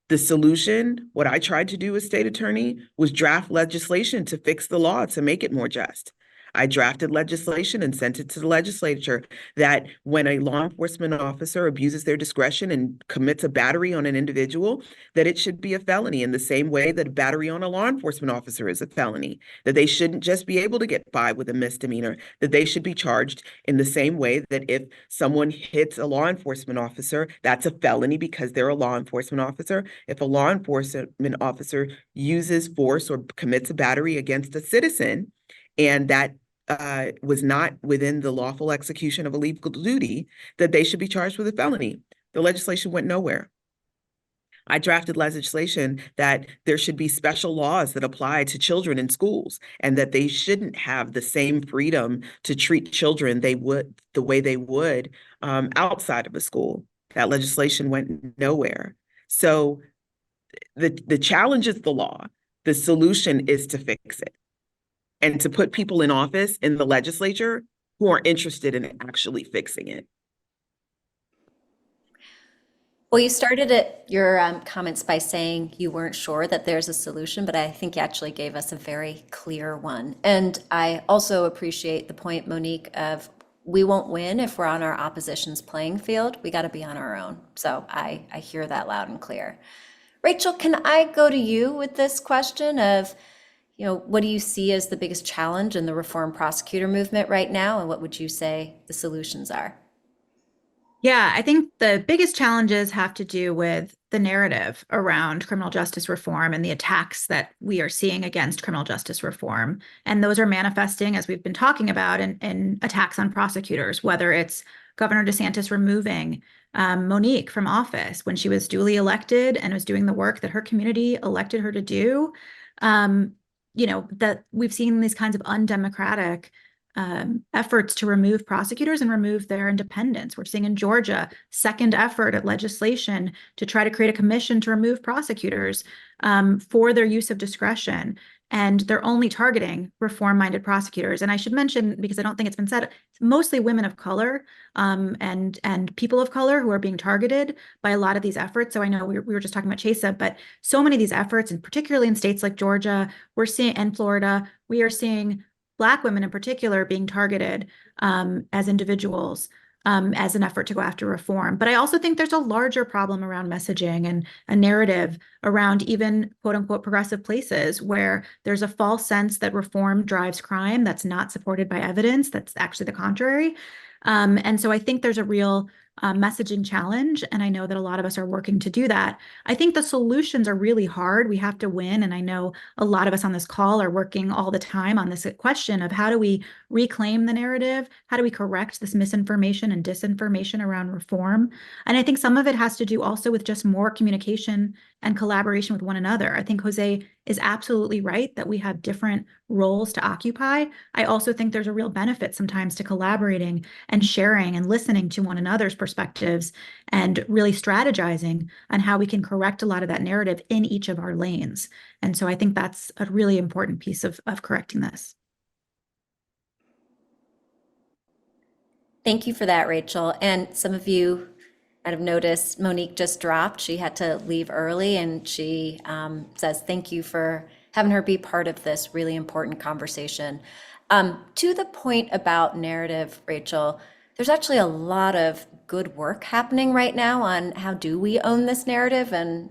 The solution, what I tried to do as state attorney, was draft legislation to fix the law to make it more just. I drafted legislation and sent it to the legislature that when a law enforcement officer abuses their discretion and commits a battery on an individual, that it should be a felony in the same way that a battery on a law enforcement officer is a felony, that they shouldn't just be able to get by with a misdemeanor, that they should be charged in the same way that if someone hits a law enforcement officer, that's a felony because they're a law enforcement officer. If a law enforcement officer uses force or commits a battery against a citizen, and that was not within the lawful execution of a legal duty, that they should be charged with a felony. The legislation went nowhere. I drafted legislation that there should be special laws that apply to children in schools and that they shouldn't have the same freedom to treat children the way they would outside of a school. That legislation went nowhere. So the challenge is the law. The solution is to fix it and to put people in office in the legislature who are interested in actually fixing it. Well, you started your comments by saying you weren't sure that there's a solution, but I think you actually gave us a very clear one. And I also appreciate the point, Monique, of we won't win if we're on our opposition's playing field. We got to be on our own. So I hear that loud and clear. Rachel, can I go to you with this question of, what do you see as the biggest challenge in the reform prosecutor movement right now? And what would you say the solutions are? Yeah, I think the biggest challenges have to do with the narrative around criminal justice reform and the attacks that we are seeing against criminal justice reform. And those are manifesting, as we've been talking about, in attacks on prosecutors, whether it's Governor DeSantis removing Monique from office when she was duly elected and was doing the work that her community elected her to do. That we've seen these kinds of undemocratic efforts to remove prosecutors and remove their independence. We're seeing in Georgia, second effort at legislation to try to create a commission to remove prosecutors for their use of discretion. And they're only targeting reform-minded prosecutors. And I should mention, because I don't think it's been said, it's mostly women of color and people of color who are being targeted by a lot of these efforts. So I know we were just talking about Chesa, but so many of these efforts, and particularly in states like Georgia, and Florida, we are seeing Black women in particular being targeted as individuals as an effort to go after reform. But I also think there's a larger problem around messaging and a narrative around even quote unquote progressive places where there's a false sense that reform drives crime that's not supported by evidence. That's actually the contrary. And so I think there's a real messaging challenge. And I know that a lot of us are working to do that. I think the solutions are really hard. We have to win. And I know a lot of us on this call are working all the time on this question of how do we reclaim the narrative? How do we correct this misinformation and disinformation around reform? And I think some of it has to do also with just more communication and collaboration with one another. I think Jose is absolutely right that we have different roles to occupy. I also think there's a real benefit sometimes to collaborating and sharing and listening to one another's perspectives and really strategizing on how we can correct a lot of that narrative in each of our lanes. And so I think that's a really important piece of correcting this. Thank you for that, Rachel. And some of you might have noticed Monique just dropped. She had to leave early, and she says thank you for having her be part of this really important conversation. To the point about narrative, Rachel, there's actually a lot of good work happening right now on how do we own this narrative. And,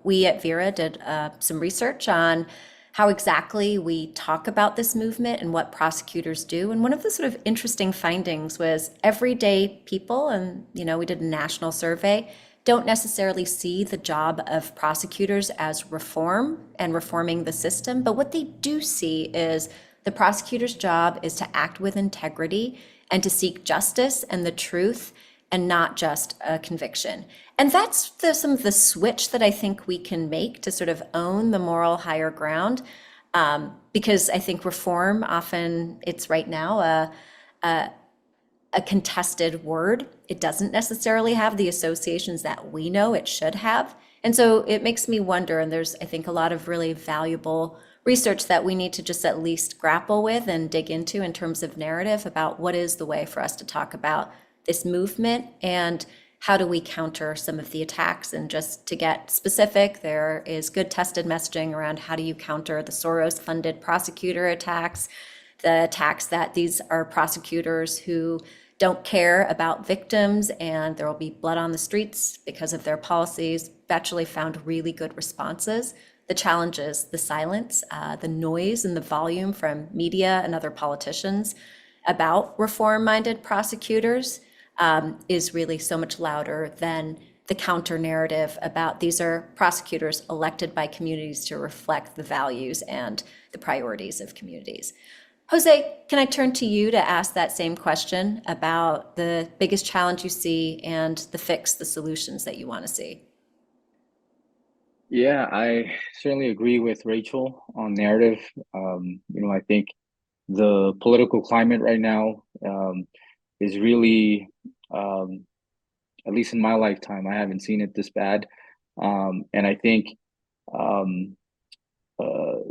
we at Vera did some research on how exactly we talk about this movement and what prosecutors do. And one of the sort of interesting findings was everyday people, and we did a national survey, don't necessarily see the job of prosecutors as reform and reforming the system. But what they do see is the prosecutor's job is to act with integrity and to seek justice and the truth and not just a conviction. And that's some of the switch that I think we can make to sort of own the moral higher ground, because I think reform often, it's right now a contested word. It doesn't necessarily have the associations that we know it should have. And so it makes me wonder, and there's, I think, a lot of really valuable research that we need to just at least grapple with and dig into in terms of narrative about what is the way for us to talk about this movement and how do we counter some of the attacks. And just to get specific, there is good tested messaging around how do you counter the Soros-funded prosecutor attacks, the attacks that these are prosecutors who don't care about victims and there will be blood on the streets because of their policies. Actually found really good responses. The challenge is the silence, the noise and the volume from media and other politicians about reform-minded prosecutors is really so much louder than the counter narrative about these are prosecutors elected by communities to reflect the values and the priorities of communities. Jose, can I turn to you to ask that same question about the biggest challenge you see and the fix, the solutions that you want to see? Yeah, I certainly agree with Rachel on narrative. I think the political climate right now is really, at least in my lifetime, I haven't seen it this bad. And I think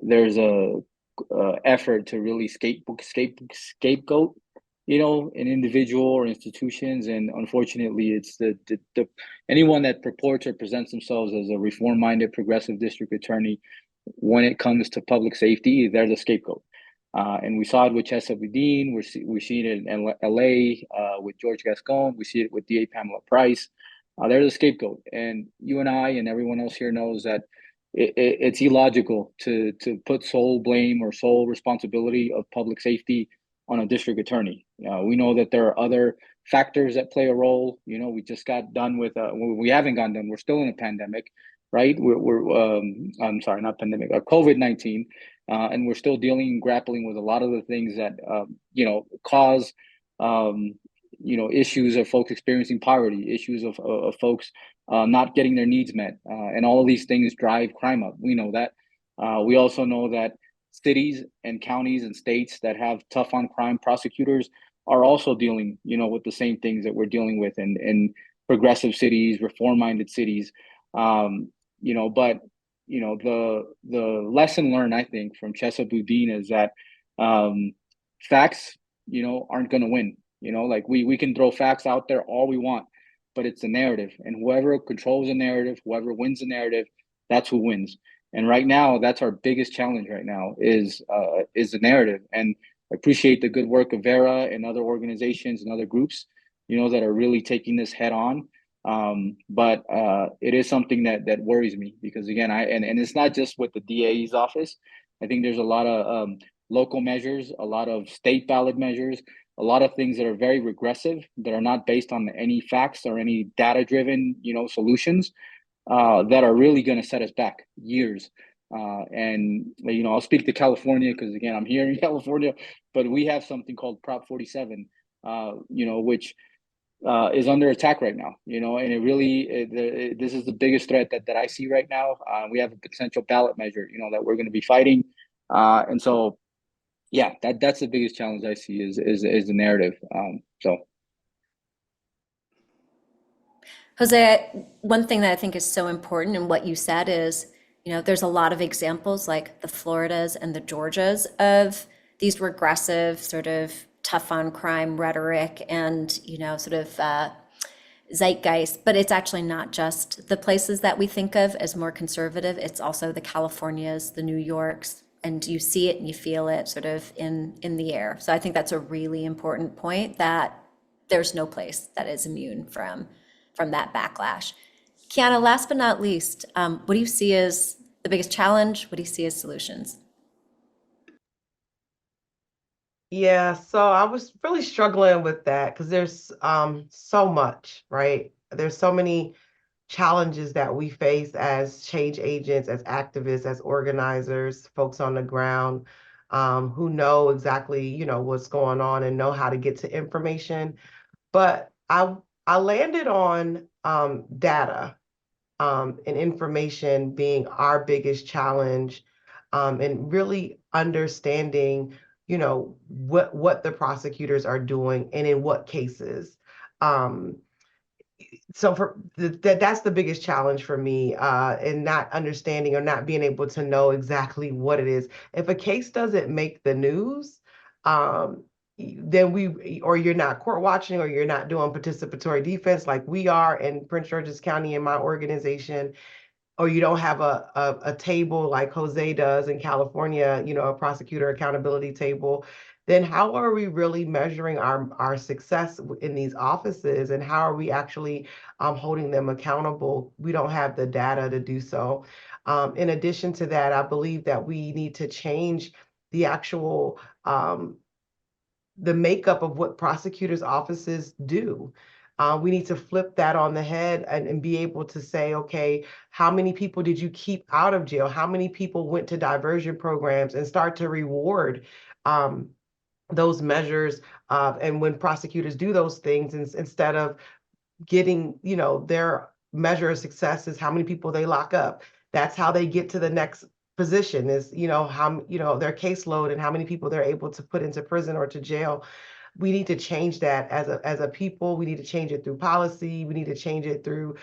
there's a effort to really scapegoat, an individual or institutions. And unfortunately, it's the anyone that purports or presents themselves as a reform-minded progressive district attorney, when it comes to public safety, they're the scapegoat. And we saw it with Chesa Boudin. We see it in LA with George Gascon. We see it with DA Pamela Price. They're the scapegoat. And you and I and everyone else here knows that it's illogical to put sole blame or sole responsibility of public safety on a district attorney. We know that there are other factors that play a role. We just got done with, we haven't gotten done. We're still in a pandemic, right? I'm sorry, not pandemic, COVID-19. And we're still grappling with a lot of the things that, cause, issues of folks experiencing poverty, issues of folks not getting their needs met. And all of these things drive crime up. We know that. We also know that cities and counties and states that have tough on crime prosecutors are also dealing, with the same things that we're dealing with in progressive cities, reform-minded cities. But the lesson learned, I think, from Chesa Boudin is that facts, aren't going to win. Like we can throw facts out there all we want, but it's the narrative, and whoever controls the narrative, whoever wins the narrative, that's who wins. And right now, that's our biggest challenge right now is the narrative. And I appreciate the good work of Vera and other organizations and other groups, that are really taking this head on. But it is something that worries me because, again, and it's not just with the DA's office. I think there's a lot of local measures, a lot of state ballot measures a lot of things that are very regressive, that are not based on any facts or any data-driven, solutions, that are really going to set us back years. And I'll speak to California because again, I'm here in California, but we have something called Prop 47, which is under attack right now, and it really, this is the biggest threat that I see right now. We have a potential ballot measure, that we're going to be fighting. And so, yeah, that's the biggest challenge I see is the narrative. Jose, one thing that I think is so important in what you said is, there's a lot of examples like the Floridas and the Georgias of these regressive sort of tough on crime rhetoric and, sort of zeitgeist, but it's actually not just the places that we think of as more conservative. It's also the Californias, the New Yorks, and you see it and you feel it sort of in the air. So I think that's a really important point, that there's no place that is immune from that backlash. Qiana, last but not least, what do you see as the biggest challenge? What do you see as solutions? Yeah, so I was really struggling with that because there's so much, right? There's so many challenges that we face as change agents, as activists, as organizers, folks on the ground, who know exactly, what's going on and know how to get to information. But I landed on data and information being our biggest challenge, and really understanding, what the prosecutors are doing and in what cases. So that's the biggest challenge for me, in not understanding or not being able to know exactly what it is. If a case doesn't make the news, then or you're not court watching, or you're not doing participatory defense like we are in Prince George's County in my organization, or you don't have a table like Jose does in California, a prosecutor accountability table, then how are we really measuring our success in these offices, and how are we actually holding them accountable? We don't have the data to do so. In addition to that, I believe that we need to change the actual the makeup of what prosecutors' offices do. We need to flip that on the head and be able to say, okay, how many people did you keep out of jail? How many people went to diversion programs, and start to reward those measures? And when prosecutors do those things, instead of getting, their measure of success is how many people they lock up. That's how they get to the next position, is, how, their caseload and how many people they're able to put into prison or to jail. We need to change that as a people. We need to change it through policy. We need to change it through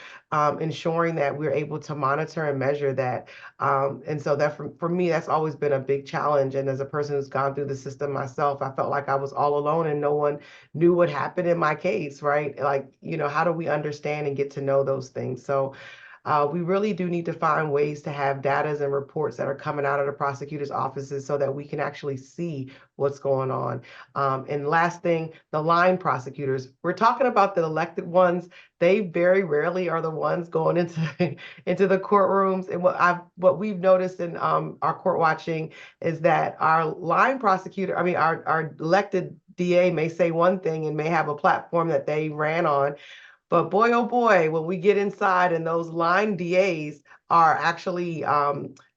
ensuring that we're able to monitor and measure that. And so that for me, that's always been a big challenge. And as a person who's gone through the system myself, I felt like I was all alone and no one knew what happened in my case, right? Like, how do we understand and get to know those things? So we really do need to find ways to have data and reports that are coming out of the prosecutors' offices so that we can actually see what's going on. And last thing, the line prosecutors. We're talking about the elected ones. They very rarely are the ones going into into the courtrooms. And what we've noticed in our court watching is that our line prosecutor, our elected DA may say one thing and may have a platform that they ran on. But boy, oh boy, when we get inside and those line DAs are actually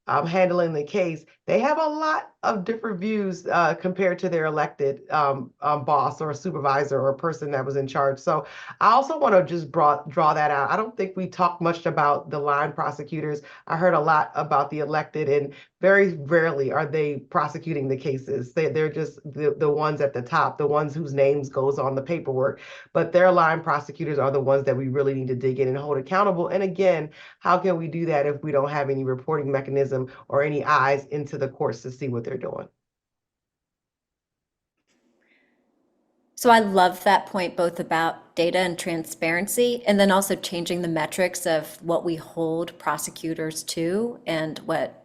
handling the case, they have a lot of different views compared to their elected boss or supervisor or person that was in charge. So I also want to just draw that out. I don't think we talk much about the line prosecutors. I heard a lot about the elected, and very rarely are they prosecuting the cases. They're just the ones at the top, the ones whose names goes on the paperwork. But their line prosecutors are the ones that we really need to dig in and hold accountable. And again, how can we do that if we don't have any reporting mechanism or any eyes into the courts to see what they're doing? So I love that point, both about data and transparency, and then also changing the metrics of what we hold prosecutors to and what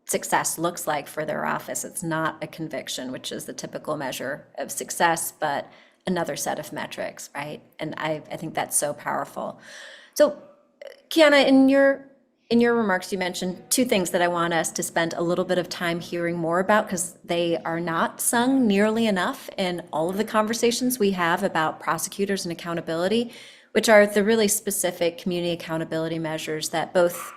success looks like for their office. It's not a conviction, which is the typical measure of success, but another set of metrics, right? And I think that's so powerful. So Qiana, in your In your remarks, you mentioned two things that I want us to spend a little bit of time hearing more about because they are not sung nearly enough in all of the conversations we have about prosecutors and accountability, which are the really specific community accountability measures that both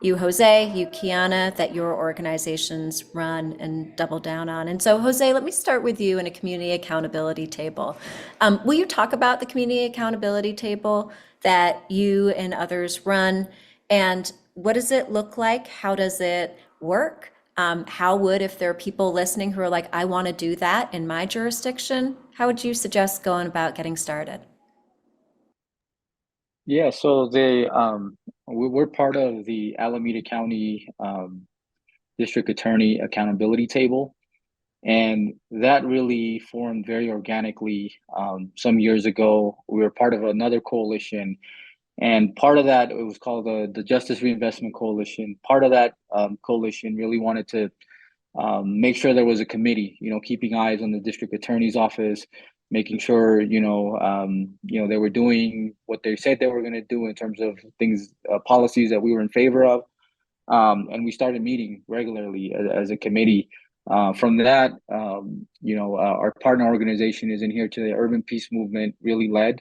you, Jose, you, Qiana, that your organizations run and double down on. And so, Jose, let me start with you in a community accountability table. Will you talk about the community accountability table that you and others run? And what does it look like? How does it work? How would, if there are people listening who are like, I want to do that in my jurisdiction, how would you suggest going about getting started? Yeah, so we're part of the Alameda County District Attorney Accountability Table, and that really formed very organically some years ago. We were part of another coalition, and part of that, it was called the Justice Reinvestment Coalition. Part of that coalition really wanted to make sure there was a committee, keeping eyes on the district attorney's office, making sure, they were doing what they said they were going to do in terms of things, policies that we were in favor of. And we started meeting regularly as a committee. From that, our partner organization is in here to the Urban Peace Movement really led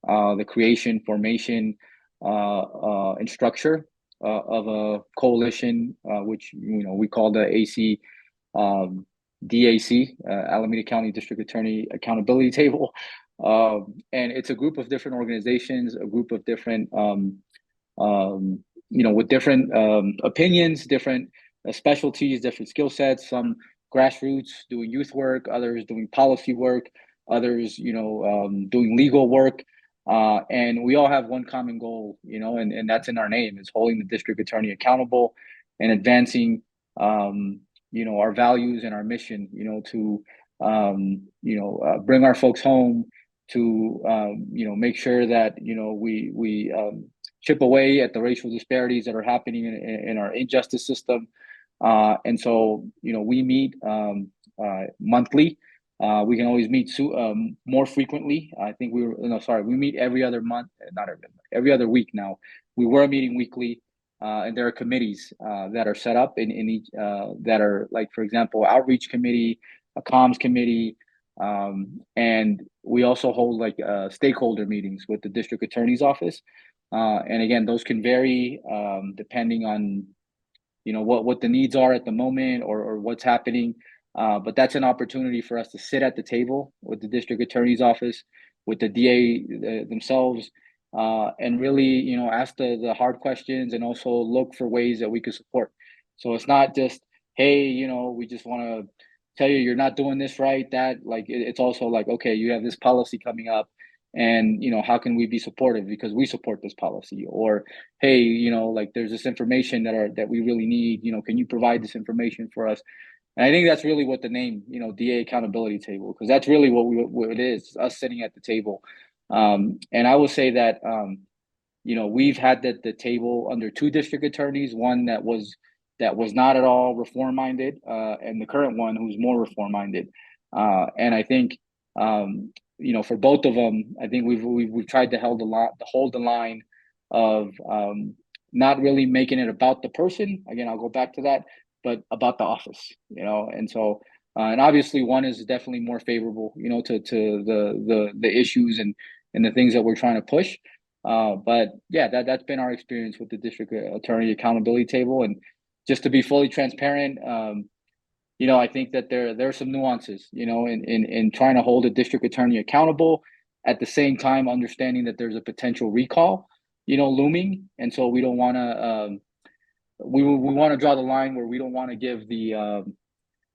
the creation, formation, and structure of a coalition, which we call the DAC, Alameda County District Attorney Accountability Table. And it's a group of different organizations, a group of different, with different opinions, different specialties, different skill sets, some grassroots doing youth work, others doing policy work, others, doing legal work. And we all have one common goal, and that's in our name, is holding the district attorney accountable and advancing, our values and our mission, to, bring our folks home, to, make sure that, we chip away at the racial disparities that are happening in our injustice system. And so, we meet monthly. We can always meet more frequently. I think we meet every other month, not every other week now. We were meeting weekly, and there are committees that are set up in each that are, like, for example, outreach committee, a comms committee, and we also hold like stakeholder meetings with the district attorney's office. And again, those can vary depending on what the needs are at the moment or what's happening. But that's an opportunity for us to sit at the table with the district attorney's office, with the DA themselves, and really, ask the hard questions and also look for ways that we could support. So it's not just, hey, we just want to tell you you're not doing this right, that, like, it's also like, okay, you have this policy coming up, and how can we be supportive because we support this policy? Or, hey, like, there's this information that we really need, can you provide this information for us? And I think that's really what the name, DA Accountability Table, because that's really what it is, us sitting at the table. And I will say that we've had the table under two district attorneys, one that was not at all reform minded, and the current one who's more reform minded. And I think for both of them, I think we've tried to hold the line of not really making it about the person. Again, I'll go back to that, but about the office, and so and obviously one is definitely more favorable, to the issues and the things that we're trying to push. But yeah, that's been our experience with the district attorney accountability table. And just to be fully transparent, I think that there are some nuances, in trying to hold a district attorney accountable, at the same time understanding that there's a potential recall, looming, and so we don't want to. We want to draw the line where we don't want to give the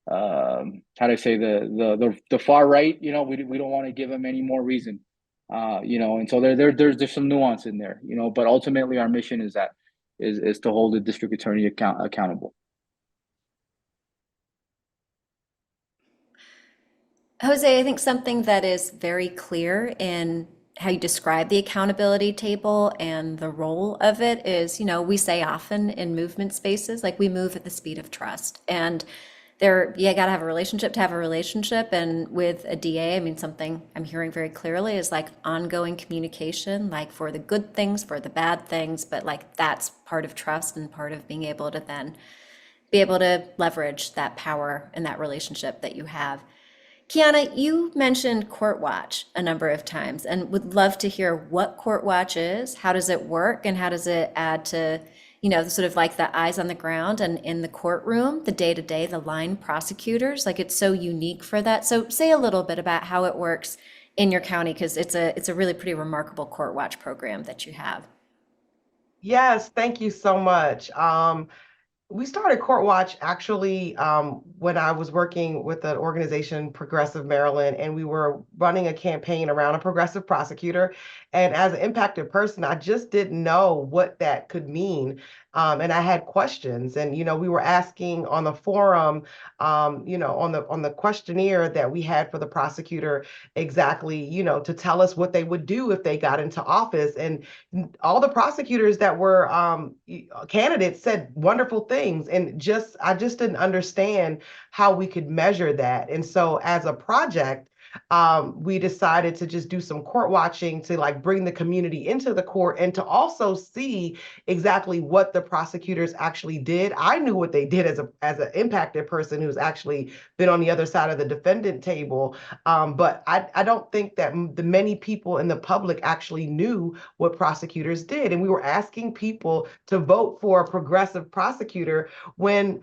how do I say the far right, we don't want to give them any more reason, and so there's some nuance in there, but ultimately our mission is to hold the district attorney accountable. Jose, I think something that is very clear in how you describe the accountability table and the role of it is, we say often in movement spaces, like, we move at the speed of trust. And you got to have a relationship to have a relationship. And with a DA, I mean, something I'm hearing very clearly is like ongoing communication, like for the good things, for the bad things, but like that's part of trust and part of being able to then be able to leverage that power and that relationship that you have. Qiana, you mentioned Court Watch a number of times and would love to hear what Court Watch is, how does it work, and how does it add to, sort of like the eyes on the ground and in the courtroom, the day-to-day, the line prosecutors, like it's so unique for that. So say a little bit about how it works in your county, because it's a really pretty remarkable Court Watch program that you have. Yes, thank you so much. We started Court Watch actually when I was working with an organization, Progressive Maryland, and we were running a campaign around a progressive prosecutor. And as an impacted person, I just didn't know what that could mean. And I had questions, and we were asking on the forum, on the questionnaire that we had for the prosecutor, exactly, to tell us what they would do if they got into office. And all the prosecutors that were candidates said wonderful things, and I just didn't understand how we could measure that. And so as a project, we decided to just do some court watching to like bring the community into the court and to also see exactly what the prosecutors actually did. I knew what they did as an impacted person who's actually been on the other side of the defendant table, but I don't think that the many people in the public actually knew what prosecutors did. And we were asking people to vote for a progressive prosecutor when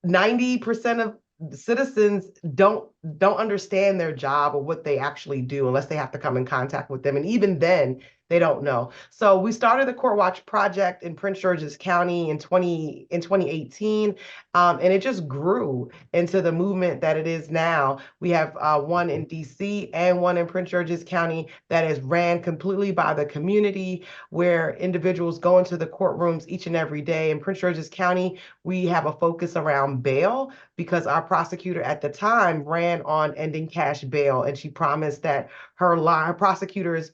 90% of citizens don't understand their job or what they actually do unless they have to come in contact with them. And even then, they don't know. So we started the Court Watch project in Prince George's County in 2018, and it just grew into the movement that it is now. We have one in DC and one in Prince George's County that is ran completely by the community, where individuals go into the courtrooms each and every day. In Prince George's County, we have a focus around bail because our prosecutor at the time ran on ending cash bail, and she promised that her prosecutors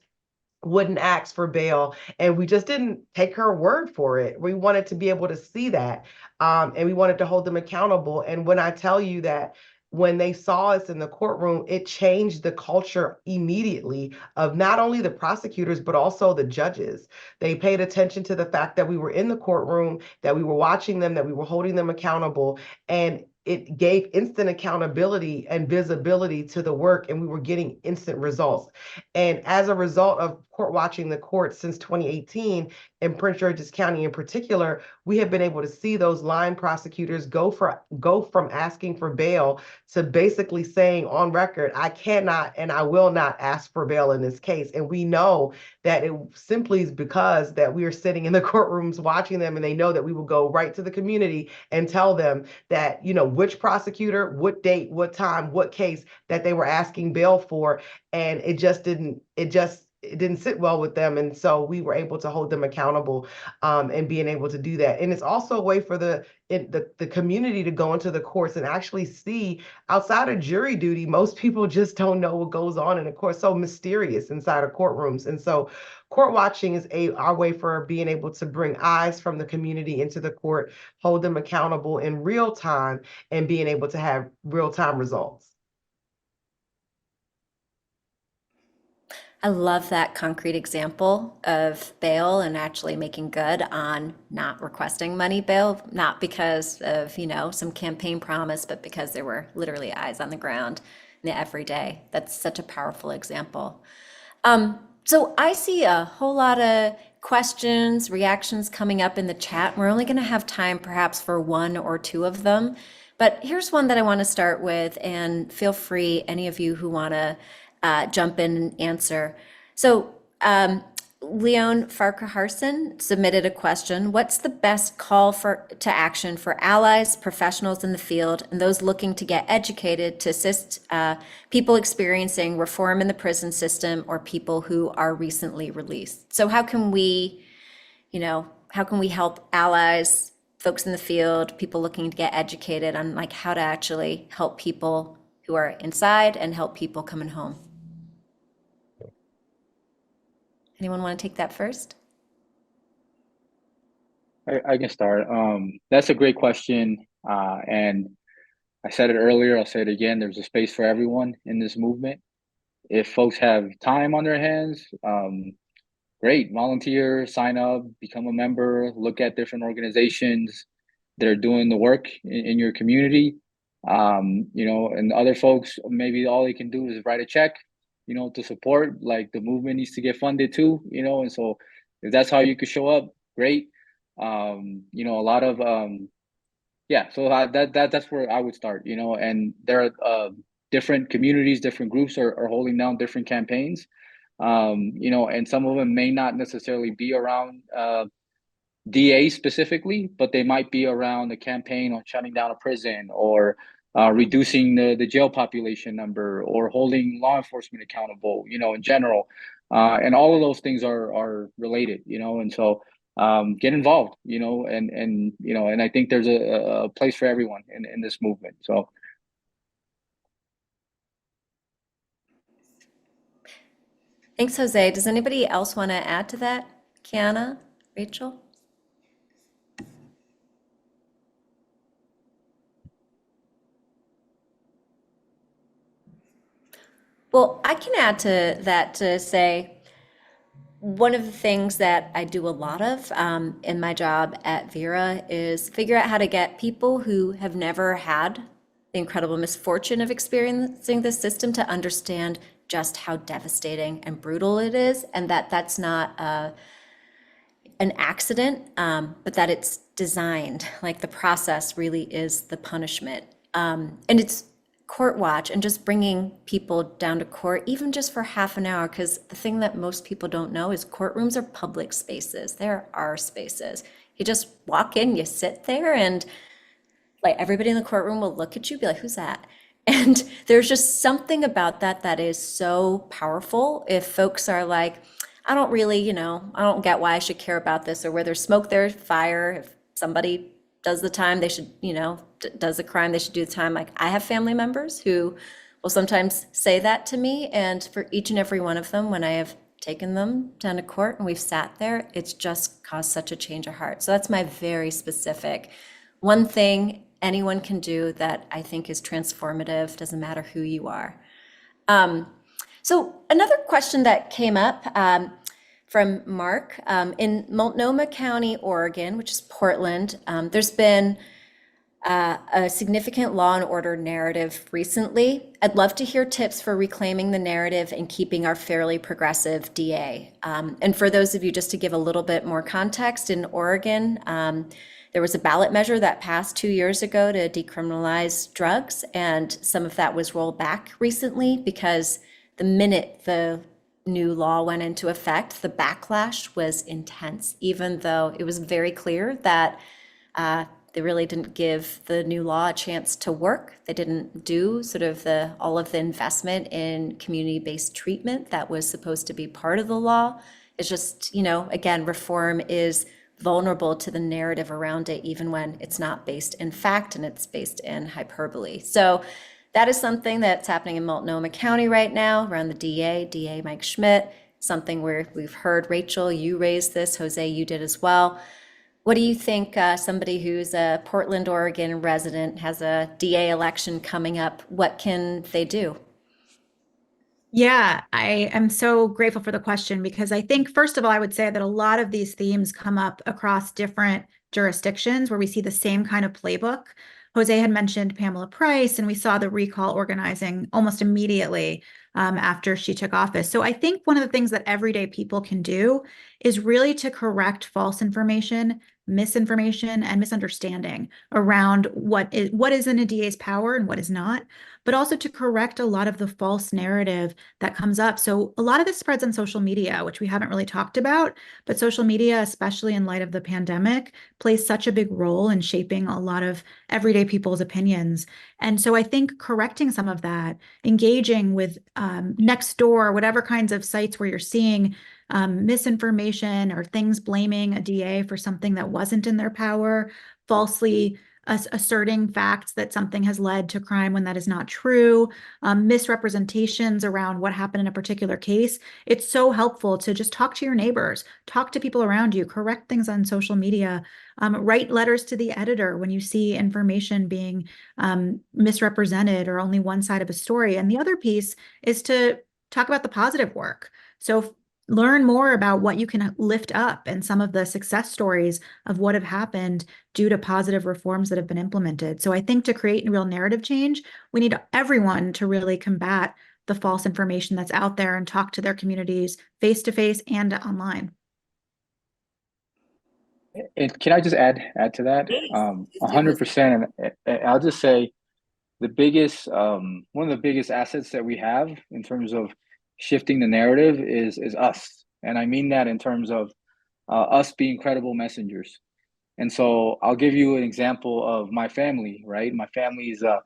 wouldn't ask for bail, and we just didn't take her word for it. We wanted to be able to see that, and we wanted to hold them accountable. And when I tell you that when they saw us in the courtroom, it changed the culture immediately of not only the prosecutors, but also the judges. They paid attention to the fact that we were in the courtroom, that we were watching them, that we were holding them accountable, and it gave instant accountability and visibility to the work, and we were getting instant results. And as a result of court watching the courts since 2018, in Prince George's County in particular, we have been able to see those line prosecutors go from asking for bail to basically saying on record, I cannot and I will not ask for bail in this case. And we know that it simply is because that we are sitting in the courtrooms watching them, and they know that we will go right to the community and tell them that, which prosecutor, what date, what time, what case that they were asking bail for. And it didn't sit well with them. And so we were able to hold them accountable, and being able to do that. And it's also a way for the community to go into the courts and actually see outside of jury duty. Most people just don't know what goes on in a court, so mysterious inside of courtrooms. And so court watching is our way for being able to bring eyes from the community into the court, hold them accountable in real time, and being able to have real time results. I love that concrete example of bail and actually making good on not requesting money bail, not because of, some campaign promise, but because there were literally eyes on the ground in the everyday. That's such a powerful example. So I see a whole lot of questions, reactions coming up in the chat. We're only going to have time perhaps for one or two of them. But here's one that I want to start with, and feel free, any of you who want to jump in and answer. So Leon Farquharson submitted a question. What's the best call to action for allies, professionals in the field, and those looking to get educated to assist people experiencing reform in the prison system or people who are recently released? So how can we help allies, folks in the field, people looking to get educated on like how to actually help people who are inside and help people coming home? Anyone want to take that first? I can start. That's a great question. And I said it earlier, I'll say it again, there's a space for everyone in this movement. If folks have time on their hands, great, volunteer, sign up, become a member, look at different organizations that are doing the work in your community. And other folks, maybe all they can do is write a check, to support. Like, the movement needs to get funded too, and so if that's how you could show up, great. A lot of so that's where I would start, and there are different communities, different groups are holding down different campaigns. And some of them may not necessarily be around DA specifically, but they might be around a campaign on shutting down a prison, or reducing the jail population number, or holding law enforcement accountable, in general. And all of those things are related, and so get involved, and I think there's a place for everyone in this movement. So. Thanks, Jose. Does anybody else want to add to that? Qiana, Rachel? Well, I can add to that to say, one of the things that I do a lot of in my job at Vera is figure out how to get people who have never had the incredible misfortune of experiencing this system to understand just how devastating and brutal it is, and that that's not an accident, but that it's designed, like the process really is the punishment. And it's court watch and just bringing people down to court, even just for half an hour, because the thing that most people don't know is courtrooms are public spaces. There are spaces. You just walk in, you sit there, and like everybody in the courtroom will look at you, be like, who's that? And there's just something about that that is so powerful. If folks are like, I don't really, I don't get why I should care about this, or where there's smoke, there's fire. If somebody does the time, they should, does the crime, they should do the time. Like, I have family members who will sometimes say that to me. And for each and every one of them, when I have taken them down to court and we've sat there, it's just caused such a change of heart. So that's my very specific one thing anyone can do that I think is transformative, doesn't matter who you are. So another question that came up from Mark, in Multnomah County, Oregon, which is Portland, there's been a significant law and order narrative recently. I'd love to hear tips for reclaiming the narrative and keeping our fairly progressive DA. And for those of you, just to give a little bit more context, in Oregon, there was a ballot measure that passed 2 years ago to decriminalize drugs, and some of that was rolled back recently because the minute the new law went into effect, the backlash was intense, even though it was very clear that they really didn't give the new law a chance to work. They didn't do sort of all of the investment in community-based treatment that was supposed to be part of the law. It's just, again, reform is vulnerable to the narrative around it, even when it's not based in fact and it's based in hyperbole. So that is something that's happening in Multnomah County right now around the DA Mike Schmidt, something where we've heard, Rachel, you raised this, Jose, you did as well. What do you think, somebody who's a Portland, Oregon resident, has a DA election coming up, what can they do? Yeah, I am so grateful for the question, because I think, first of all, I would say that a lot of these themes come up across different jurisdictions where we see the same kind of playbook. Jose had mentioned Pamela Price, and we saw the recall organizing almost immediately after she took office. So I think one of the things that everyday people can do is really to correct false information, misinformation, and misunderstanding around what is in a DA's power and what is not, but also to correct a lot of the false narrative that comes up. So a lot of this spreads on social media, which we haven't really talked about, but social media, especially in light of the pandemic, plays such a big role in shaping a lot of everyday people's opinions. And so I think correcting some of that, engaging with Nextdoor, whatever kinds of sites where you're seeing misinformation or things blaming a DA for something that wasn't in their power, falsely asserting facts that something has led to crime when that is not true, misrepresentations around what happened in a particular case. It's so helpful to just talk to your neighbors, talk to people around you, correct things on social media, write letters to the editor when you see information being misrepresented or only one side of a story. And the other piece is to talk about the positive work. So learn more about what you can lift up and some of the success stories of what have happened due to positive reforms that have been implemented. So I think to create real narrative change, we need everyone to really combat the false information that's out there and talk to their communities face to face and online. And can I just add to that? Please, please do, Jose. 100%. And I'll just say the biggest, one of the biggest assets that we have in terms of shifting the narrative is us. And I mean that in terms of us being credible messengers. And so I'll give you an example of my family, right? My family is a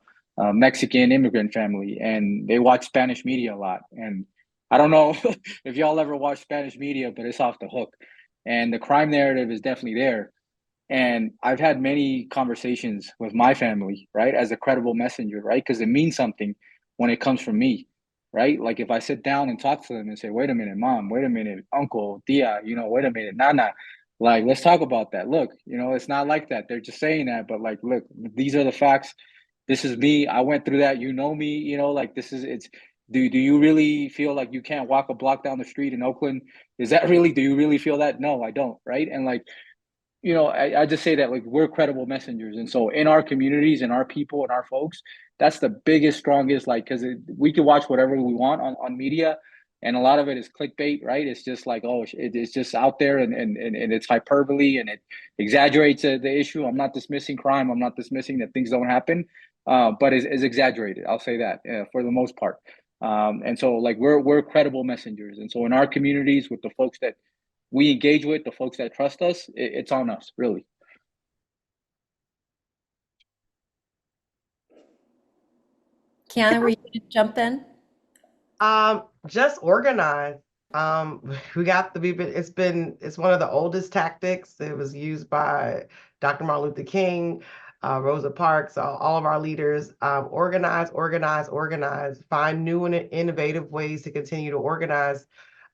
Mexican immigrant family, and they watch Spanish media a lot. And I don't know if y'all ever watch Spanish media, but it's off the hook. And the crime narrative is definitely there. And I've had many conversations with my family, right, as a credible messenger, right? Because it means something when it comes from me, right? Like if I sit down and talk to them and say, wait a minute, mom, wait a minute, uncle, tia, wait a minute, nana, like, let's talk about that. Look, it's not like that. They're just saying that, but like, look, these are the facts. This is me. I went through that. Me, like do you really feel like you can't walk a block down the street in Oakland? Do you really feel that? No, I don't. Right. And like, I just say that like we're credible messengers. And so in our communities and our people and our folks, that's the biggest, strongest, like, because we can watch whatever we want on media. And a lot of it is clickbait, right? It's just like, oh, it's just out there and it's hyperbole and it exaggerates the issue. I'm not dismissing crime. I'm not dismissing that things don't happen, but it's exaggerated. I'll say that for the most part. And so like we're credible messengers. And so in our communities with the folks that we engage with, the folks that trust us, it's on us, really. Qiana, were you going to jump in? Just organize. It's one of the oldest tactics. It was used by Dr. Martin Luther King, Rosa Parks, all of our leaders. Organize, organize, organize. Find new and innovative ways to continue to organize.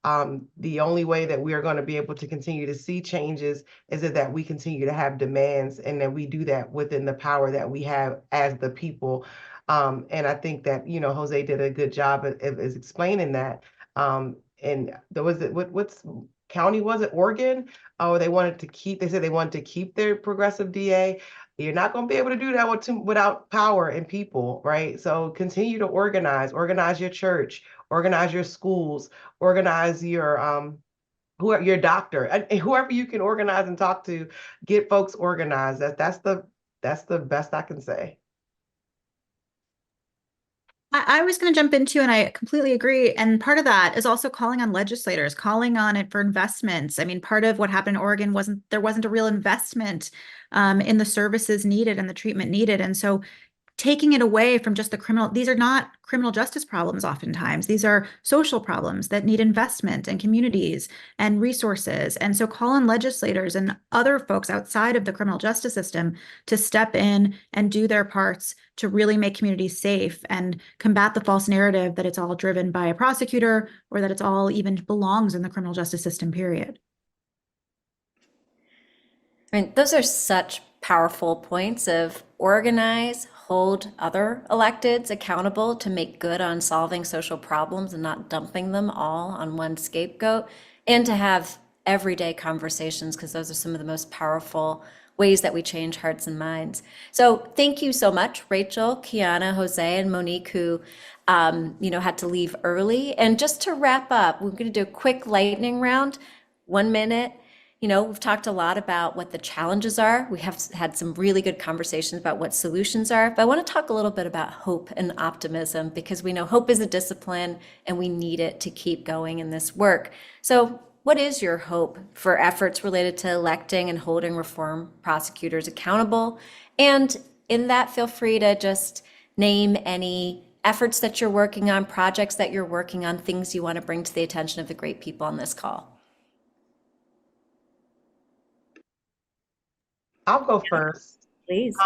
The only way that we are going to be able to continue to see changes is that we continue to have demands and that we do that within the power that we have as the people. And I think that, Jose did a good job of explaining that. And there was what's county was it? Oregon? Oh, they said they wanted to keep their progressive DA. You're not going to be able to do that without power and people, right? So continue to organize your church, organize your schools, organize your your doctor, and whoever you can organize and talk to, get folks organized. That's the best I can say. I was going to jump into, and I completely agree. And part of that is also calling on legislators, calling on it for investments. I mean, part of what happened in Oregon there wasn't a real investment in the services needed and the treatment needed. And so taking it away from just these are not criminal justice problems oftentimes. These are social problems that need investment and communities and resources. And so call on legislators and other folks outside of the criminal justice system to step in and do their parts to really make communities safe and combat the false narrative that it's all driven by a prosecutor or that it's all even belongs in the criminal justice system, period. I mean, those are such powerful points of organize, hold other electeds accountable to make good on solving social problems and not dumping them all on one scapegoat, and to have everyday conversations, because those are some of the most powerful ways that we change hearts and minds. So thank you so much, Rachel, Qiana, Jose, and Monique, who had to leave early. And just to wrap up, we're going to do a quick lightning round, 1 minute. We've talked a lot about what the challenges are. We have had some really good conversations about what solutions are, but I want to talk a little bit about hope and optimism, because we know hope is a discipline and we need it to keep going in this work. So what is your hope for efforts related to electing and holding reform prosecutors accountable? And in that, feel free to just name any efforts that you're working on, projects that you're working on, things you want to bring to the attention of the great people on this call. I'll go first. Please.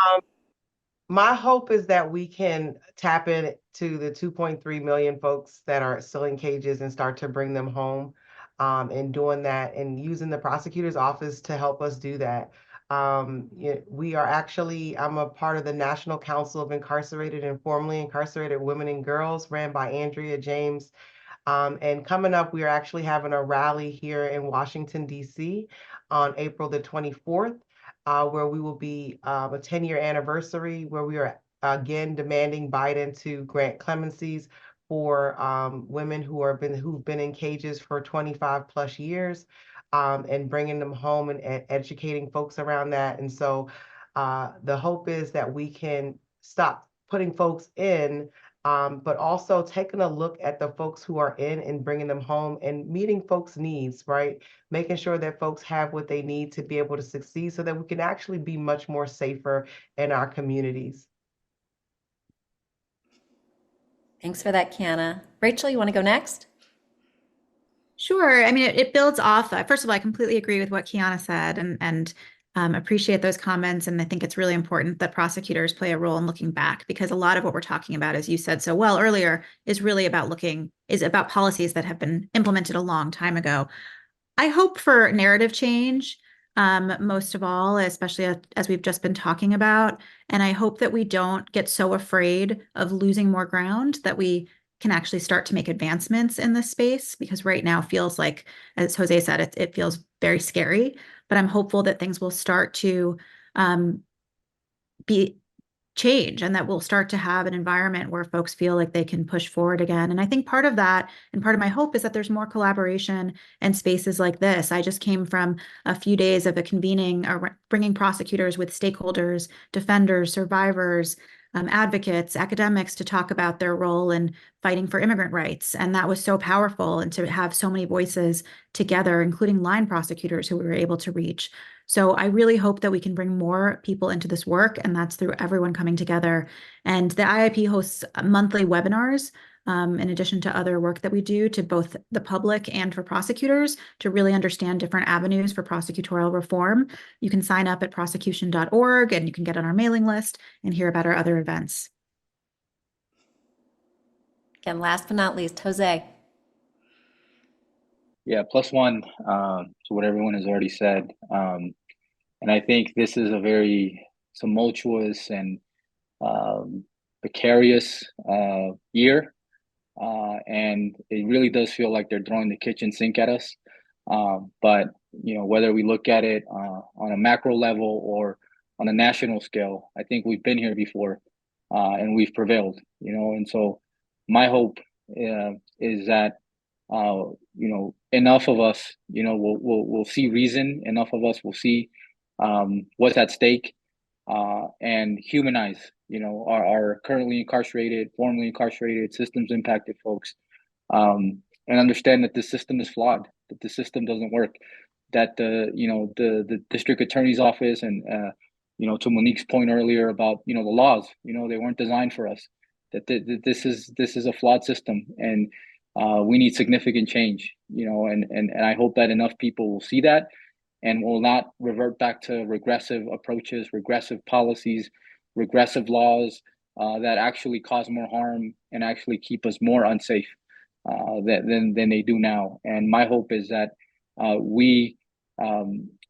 My hope is that we can tap into the 2.3 million folks that are still in cages and start to bring them home. And doing that and using the prosecutor's office to help us do that. We are actually, I'm a part of the National Council of Incarcerated and Formerly Incarcerated Women and Girls, ran by Andrea James. And coming up, we are actually having a rally here in Washington, D.C. on April the 24th. Where we will be a 10-year anniversary, where we are again demanding Biden to grant clemencies for women who've been in cages for 25 plus years, and bringing them home and educating folks around that. And so the hope is that we can stop putting folks in, but also taking a look at the folks who are in and bringing them home and meeting folks' needs, right? Making sure that folks have what they need to be able to succeed so that we can actually be much more safer in our communities. Thanks for that, Qiana. Rachel, you want to go next? Sure. I mean, it builds off. First of all, I completely agree with what Qiana said and appreciate those comments. And I think it's really important that prosecutors play a role in looking back, because a lot of what we're talking about, as you said so well earlier, is really about about policies that have been implemented a long time ago. I hope for narrative change, most of all, especially as we've just been talking about. And I hope that we don't get so afraid of losing more ground that we can actually start to make advancements in this space, because right now feels like, as Jose said, it feels very scary. But I'm hopeful that things will start to change, and that we'll start to have an environment where folks feel like they can push forward again. And I think part of that, and part of my hope, is that there's more collaboration and spaces like this. I just came from a few days of a convening, bringing prosecutors with stakeholders, defenders, survivors, advocates, academics, to talk about their role in fighting for immigrant rights. And that was so powerful, and to have so many voices together, including line prosecutors who we were able to reach. So I really hope that we can bring more people into this work, and that's through everyone coming together. And the IIP hosts monthly webinars, in addition to other work that we do, to both the public and for prosecutors, to really understand different avenues for prosecutorial reform. You can sign up at prosecution.org, and you can get on our mailing list and hear about our other events. Again, last but not least, Jose. Yeah, plus one to what everyone has already said. And I think this is a very tumultuous and precarious year. And it really does feel like they're throwing the kitchen sink at us. But, whether we look at it on a macro level or on a national scale, I think we've been here before, and we've prevailed, and so my hope is that enough of us, we'll see reason. Enough of us will see what's at stake, and humanize, our currently incarcerated, formerly incarcerated, systems impacted folks, and understand that the system is flawed, that the system doesn't work, that the district attorney's office and to Monique's point earlier about the laws, they weren't designed for us. That this is a flawed system, and we need significant change, and I hope that enough people will see that and will not revert back to regressive approaches, regressive policies, regressive laws that actually cause more harm and actually keep us more unsafe than they do now. And my hope is that we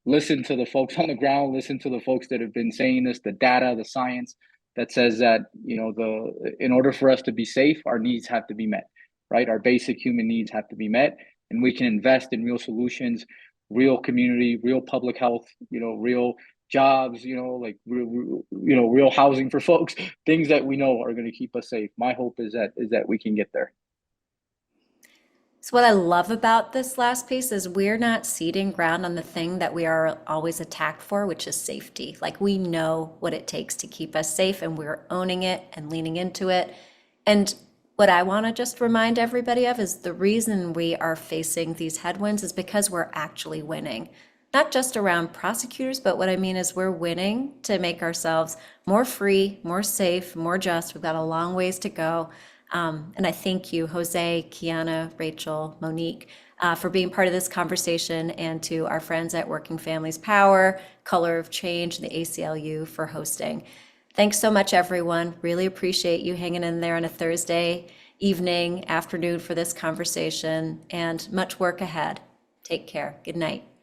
listen to the folks on the ground, listen to the folks that have been saying this, the data, the science that says that in order for us to be safe, our needs have to be met, right? Our basic human needs have to be met, and we can invest in real solutions, real community, real public health, real jobs, real housing for folks, things that we know are going to keep us safe. My hope is that we can get there. So what I love about this last piece is we're not ceding ground on the thing that we are always attacked for, which is safety. Like, we know what it takes to keep us safe, and we're owning it and leaning into it. And what I want to just remind everybody of is the reason we are facing these headwinds is because we're actually winning. Not just around prosecutors, but what I mean is we're winning to make ourselves more free, more safe, more just. We've got a long ways to go. And I thank you, Jose, Qiana, Rachel, Monique, for being part of this conversation, and to our friends at Working Families Power, Color of Change, and the ACLU for hosting. Thanks so much, everyone. Really appreciate you hanging in there on a Thursday evening, afternoon for this conversation, and much work ahead. Take care. Good night.